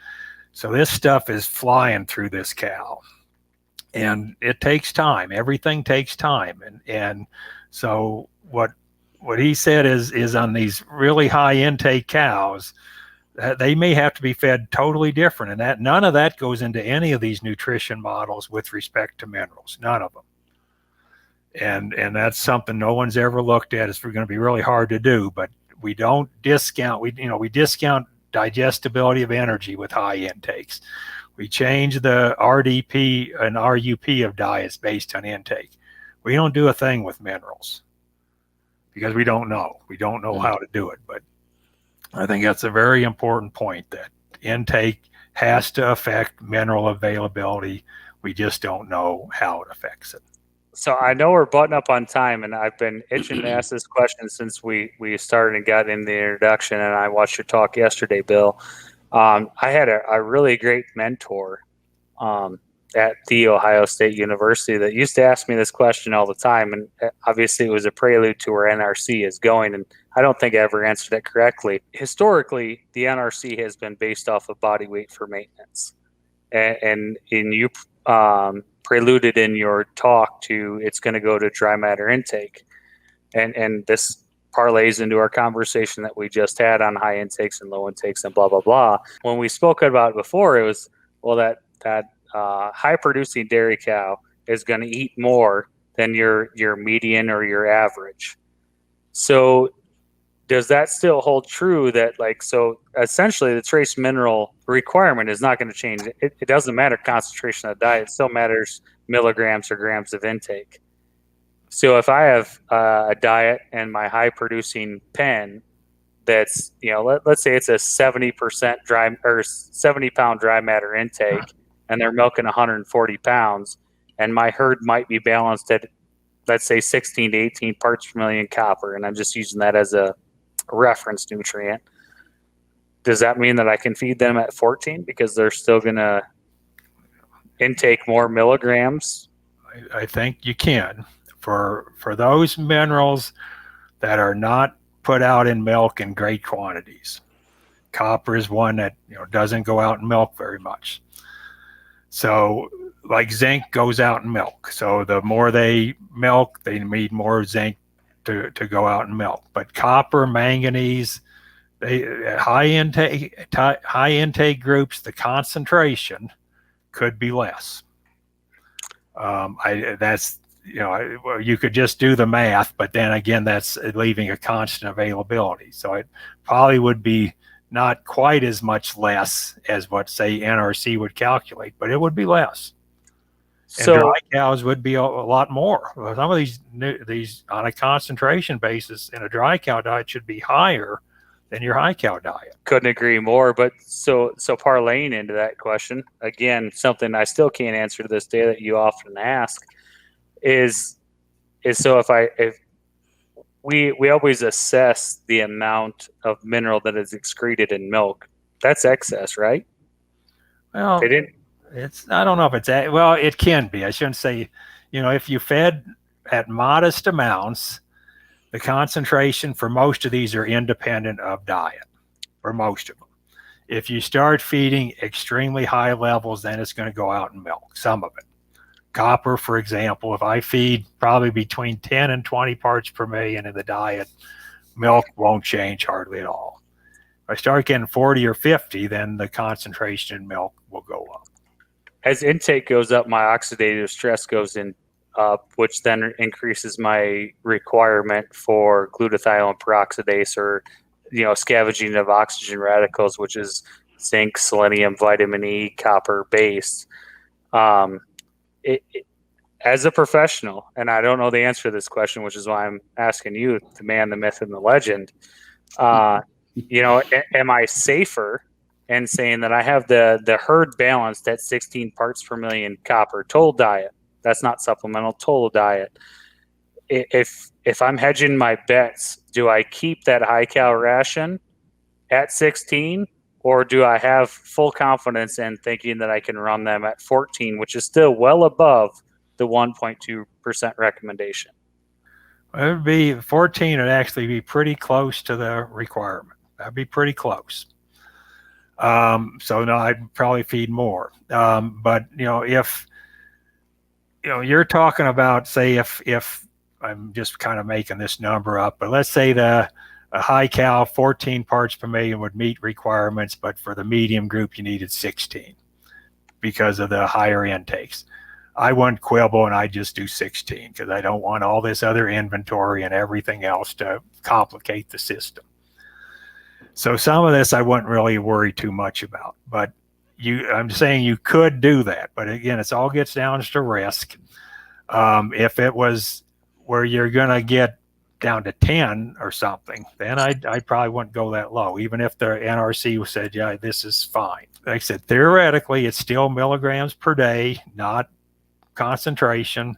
So this stuff is flying through this cow. And it takes time. Everything takes time. And so what he said is on these really high intake cows, they may have to be fed totally different, and that none of that goes into any of these nutrition models with respect to minerals, none of them. And that's something no one's ever looked at. It's going to be really hard to do, but we don't discount. We discount digestibility of energy with high intakes. We change the RDP and RUP of diets based on intake. We don't do a thing with minerals because we don't know. We don't know how to do it, but I think that's a very important point, that intake has to affect mineral availability. We just don't know how it affects it. So I know we're butting up on time, and I've been itching to ask this question since we started and got in the introduction, and I watched your talk yesterday, Bill. I had a really great mentor at the Ohio State University that used to ask me this question all the time, and obviously it was a prelude to where NRC is going, and I don't think I ever answered it correctly. Historically, the NRC has been based off of body weight for maintenance, and you preluded in your talk to it's going to go to dry matter intake, and this parlays into our conversation that we just had on high intakes and low intakes and blah blah blah. When we spoke about it before, it was that high producing dairy cow is going to eat more than your median or your average. So does that still hold true that so essentially the trace mineral requirement is not going to change? It doesn't matter concentration of the diet. It still matters milligrams or grams of intake. So if I have a diet and my high producing pen that's, let's say it's a 70% dry or 70 pound dry matter intake and they're milking 140 pounds and my herd might be balanced at, let's say 16 to 18 parts per million copper. And I'm just using that as a reference nutrient. Does that mean that I can feed them at 14 because they're still going to intake more milligrams? I think you can. For those minerals that are not put out in milk in great quantities. Copper is one that doesn't go out in milk very much. So like zinc goes out in milk. So the more they milk, they need more zinc to go out in milk. But copper, manganese, high intake groups, the concentration could be less. You could just do the math, but then again, that's leaving a constant availability. So it probably would be not quite as much less as what, say, NRC would calculate, but it would be less. And dry cows would be a lot more. Some of these on a concentration basis in a dry cow diet should be higher than your high cow diet. Couldn't agree more. But so parlaying into that question, again, something I still can't answer to this day that you often ask is so if we always assess the amount of mineral that is excreted in milk. That's excess, right? Well, they didn't. I don't know if it's it can be. I shouldn't say, if you fed at modest amounts, the concentration for most of these are independent of diet, for most of them. If you start feeding extremely high levels, then it's going to go out in milk, some of it. Copper, for example, if I feed probably between 10 and 20 parts per million in the diet, milk won't change hardly at all. If I start getting 40 or 50, then the concentration in milk will go up. As intake goes up, my oxidative stress goes up, which then increases my requirement for glutathione peroxidase or, scavenging of oxygen radicals, which is zinc, selenium, vitamin E, copper based. As a professional, and I don't know the answer to this question, which is why I'm asking you, the man, the myth, and the legend, am I safer in saying that I have the herd balanced at 16 parts per million copper total diet? That's not supplemental, total diet. If I'm hedging my bets, do I keep that high cal ration at 16? Or do I have full confidence in thinking that I can run them at 14, which is still well above the 1.2% recommendation? It would be 14 would actually be pretty close to the requirement. That'd be pretty close. So no, I'd probably feed more. But if you're talking about, say, if I'm just kind of making this number up, but let's say a high cal 14 parts per million would meet requirements, but for the medium group you needed 16 because of the higher intakes. I wouldn't quibble and I just do 16 because I don't want all this other inventory and everything else to complicate the system. So some of this I wouldn't really worry too much about, but I'm saying you could do that. But again, it all gets down to risk. If it was where you're going to get down to 10 or something, then I probably wouldn't go that low, even if the NRC said, yeah, this is fine. Like I said, theoretically, it's still milligrams per day, not concentration.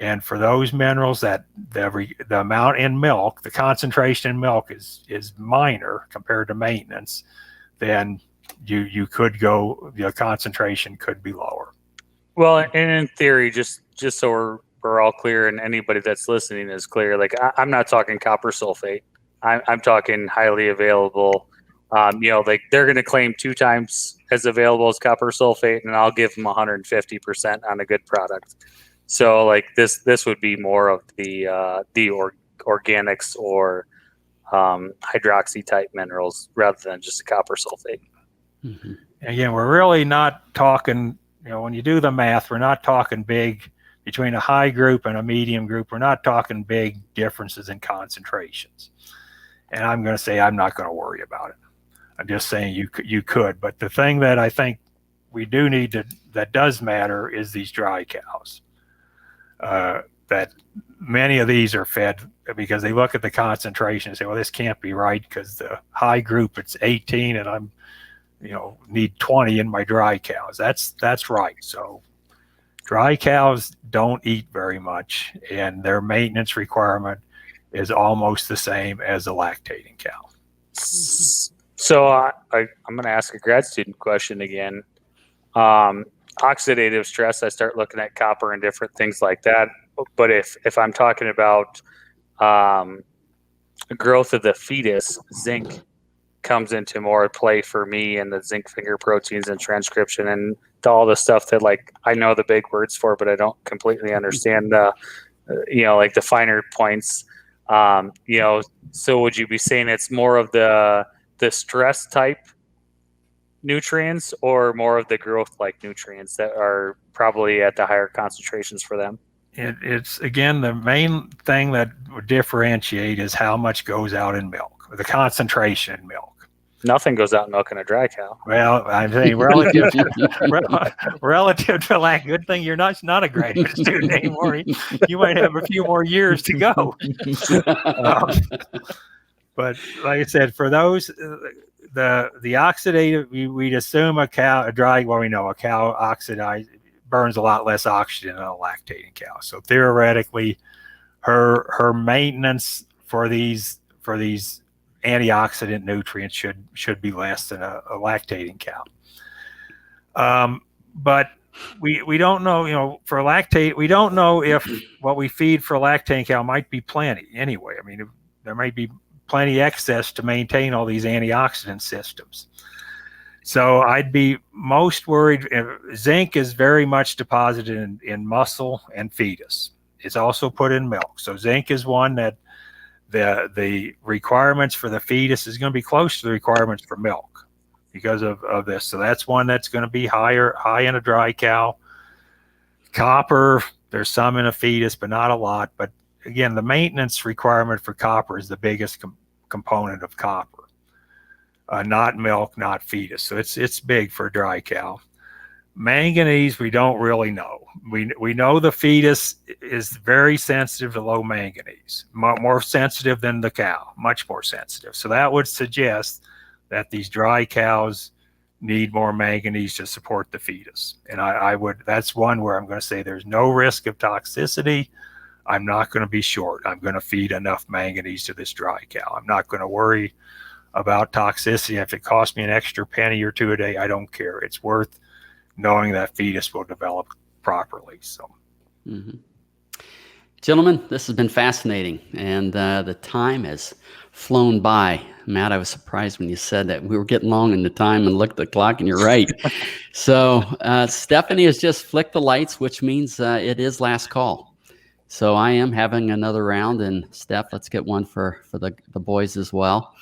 And for those minerals that the amount in milk, the concentration in milk is minor compared to maintenance, then you could go, the concentration could be lower. Well, and in theory, just so we're all clear, and anybody that's listening is clear, like I'm not talking copper sulfate. I'm talking highly available. Like they're going to claim 2 times as available as copper sulfate, and I'll give them 150% on a good product. So like this would be more of the organics or hydroxy type minerals rather than just a copper sulfate. Mm-hmm. Again, we're really not talking, when you do the math, we're not talking big between a high group and a medium group. We're not talking big differences in concentrations. And I'm going to say I'm not going to worry about it. I'm just saying you could. But the thing that I think we do need to, that does matter, is these dry cows. That many of these are fed because they look at the concentration and say, well, this can't be right because the high group, it's 18 and I'm, need 20 in my dry cows. That's right. So dry cows don't eat very much, and their maintenance requirement is almost the same as a lactating cow. So I'm going to ask a grad student question again. Oxidative stress, I start looking at copper and different things like that. But if I'm talking about growth of the fetus, zinc comes into more play for me, and the zinc finger proteins and transcription and all the stuff that, like, I know the big words for, but I don't completely understand the, like the finer points. So would you be saying it's more of the stress type nutrients or more of the growth like nutrients that are probably at the higher concentrations for them? It's again, the main thing that would differentiate is how much goes out in milk, the concentration in milk. Nothing goes out in milk in a dry cow. Well, I'm saying relative to lack. Good thing you're not a graduate student anymore. You might have a few more years to go. But like I said, for those, the oxidative, we'd assume a cow burns a lot less oxygen than a lactating cow. So theoretically, her maintenance for these antioxidant nutrients should be less than a lactating cow. But we don't know, for lactate, we don't know if what we feed for a lactating cow might be plenty anyway. I mean, there might be plenty excess to maintain all these antioxidant systems. So I'd be most worried. Zinc is very much deposited in muscle and fetus. It's also put in milk. So zinc is one that the requirements for the fetus is going to be close to the requirements for milk because of this. So that's one that's going to be high in a dry cow. Copper, there's some in a fetus, but not a lot. But again, the maintenance requirement for copper is the biggest component of copper. Not milk, not fetus. So it's big for a dry cow. Manganese, we don't really know. We know the fetus is very sensitive to low manganese, more sensitive than the cow, much more sensitive. So that would suggest that these dry cows need more manganese to support the fetus. And that's one where I'm going to say there's no risk of toxicity. I'm not going to be short. I'm going to feed enough manganese to this dry cow. I'm not going to worry about toxicity. If it costs me an extra penny or two a day, I don't care. It's worth knowing that fetus will develop properly. So, Gentlemen, this has been fascinating, and the time has flown by. Matt, I was surprised when you said that we were getting long in the time, and looked at the clock, and you're right. So Stephanie has just flicked the lights, which means it is last call. So I am having another round, and Steph, let's get one for the boys as well.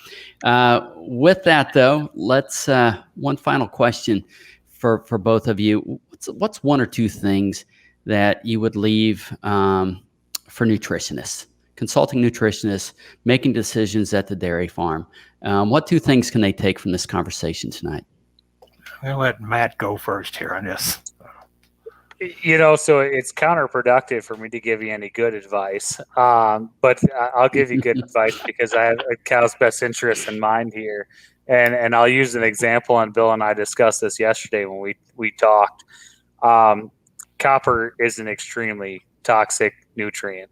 With that, though, let's one final question for both of you. What's one or two things that you would leave for nutritionists, consulting nutritionists, making decisions at the dairy farm? What two things can they take from this conversation tonight? I'm going to let Matt go first here on this. So it's counterproductive for me to give you any good advice, but I'll give you good advice because I have a cow's best interest in mind here. And I'll use an example, and Bill and I discussed this yesterday when we talked. Copper is an extremely toxic nutrient.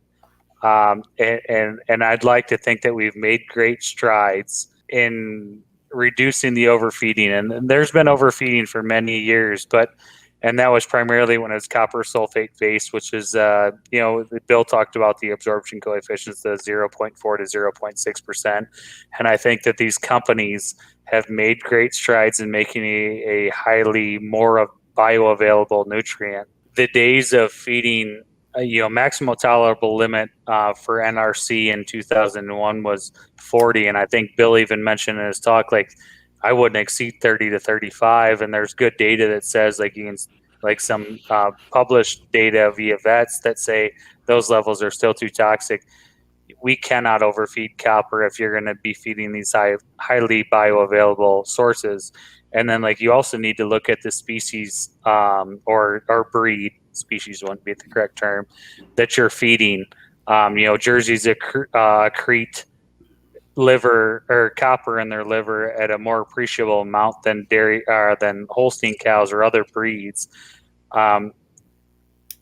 And I'd like to think that we've made great strides in reducing the overfeeding. And there's been overfeeding for many years, and that was primarily when it was copper sulfate based, which is, Bill talked about the absorption coefficients, the 0.4 to 0.6%. And I think that these companies have made great strides in making a highly more bioavailable nutrient. The days of feeding, maximal tolerable limit for NRC in 2001 was 40. And I think Bill even mentioned in his talk, like, I wouldn't exceed 30 to 35. And there's good data that says, like, you can, like some published data via vets that say those levels are still too toxic. We cannot overfeed copper if you're going to be feeding these highly bioavailable sources. And then, like, you also need to look at the species or breed. Species wouldn't be the correct term that you're feeding. Jerseys accrete liver or copper in their liver at a more appreciable amount than dairy than Holstein cows or other breeds.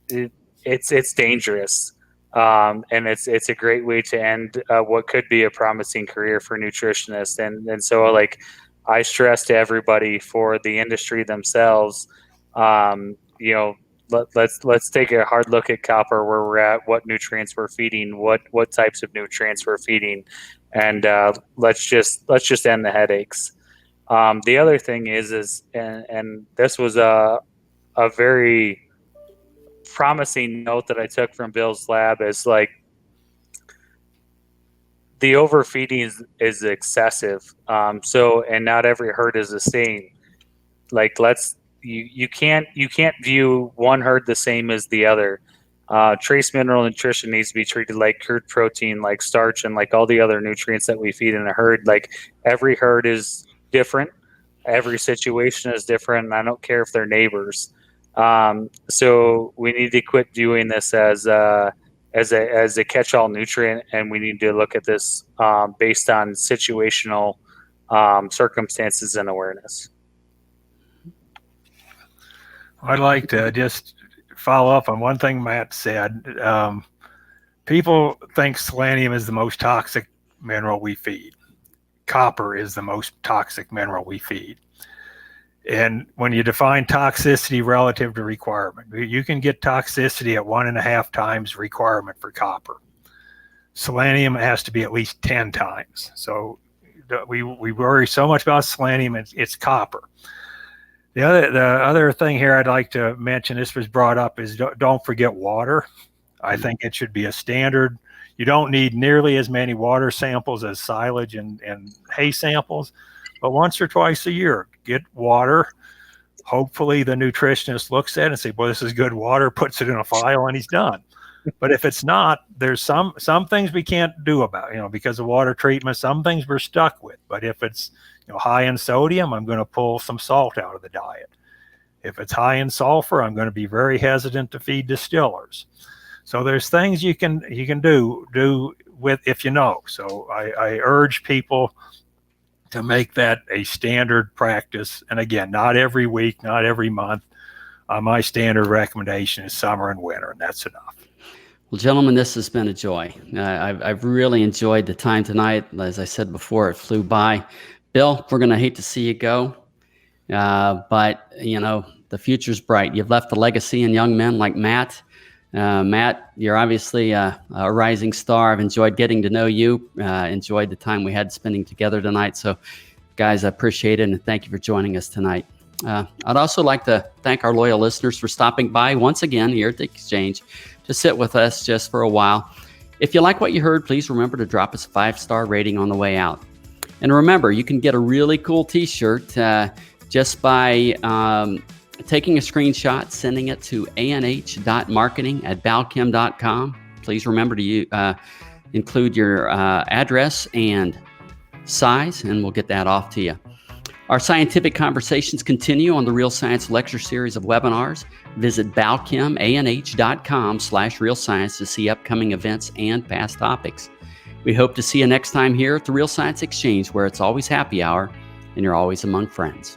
It's dangerous. And it's a great way to end what could be a promising career for nutritionists. And so, like, I stress to everybody, for the industry themselves, let's take a hard look at copper, where we're at, what nutrients we're feeding, what types of nutrients we're feeding, and let's just end the headaches. The other thing is and this was a very promising note that I took from Bill's lab, is like, the overfeeding is excessive. And not every herd is the same. Like, you can't view one herd the same as the other. Trace mineral nutrition needs to be treated like crude protein, like starch, and like all the other nutrients that we feed in a herd. Like, every herd is different. Every situation is different. And I don't care if they're neighbors. So we need to quit viewing this as a catch-all nutrient, and we need to look at this based on situational circumstances and awareness. I'd like to just follow up on one thing Matt said. People think selenium is the most toxic mineral we feed. Copper is the most toxic mineral we feed. And when you define toxicity relative to requirement, you can get toxicity at 1.5 times requirement for copper. Selenium has to be at least 10 times. So we worry so much about selenium, it's copper. The other thing here I'd like to mention, this was brought up, is don't forget water. I think it should be a standard. You don't need nearly as many water samples as silage and hay samples, but once or twice a year, get water. Hopefully the nutritionist looks at it and say, well, this is good water, puts it in a file, and he's done. But if it's not, there's some things we can't do about, because of water treatment. Some things we're stuck with. But if it's high in sodium, I'm going to pull some salt out of the diet. If it's high in sulfur, I'm going to be very hesitant to feed distillers. So there's things you can do with, if you know. So I urge people to make that a standard practice. And again, not every week, not every month. My standard recommendation is summer and winter, and that's enough. Well, gentlemen, this has been a joy. I've really enjoyed the time tonight. As I said before, it flew by. Bill, we're going to hate to see you go, but the future's bright. You've left a legacy in young men like Matt. Matt, you're obviously a rising star. I've enjoyed getting to know you, enjoyed the time we had spending together tonight. So, guys, I appreciate it, and thank you for joining us tonight. I'd also like to thank our loyal listeners for stopping by once again here at the Exchange to sit with us just for a while. If you like what you heard, please remember to drop us a 5-star rating on the way out. And remember, you can get a really cool t-shirt just by taking a screenshot, sending it to anh.marketing@balchem.com. Please remember to include your address and size, and we'll get that off to you. Our scientific conversations continue on the Real Science Lecture Series of webinars. Visit balchemanh.com/real science to see upcoming events and past topics. We hope to see you next time here at the Real Science Exchange, where it's always happy hour and you're always among friends.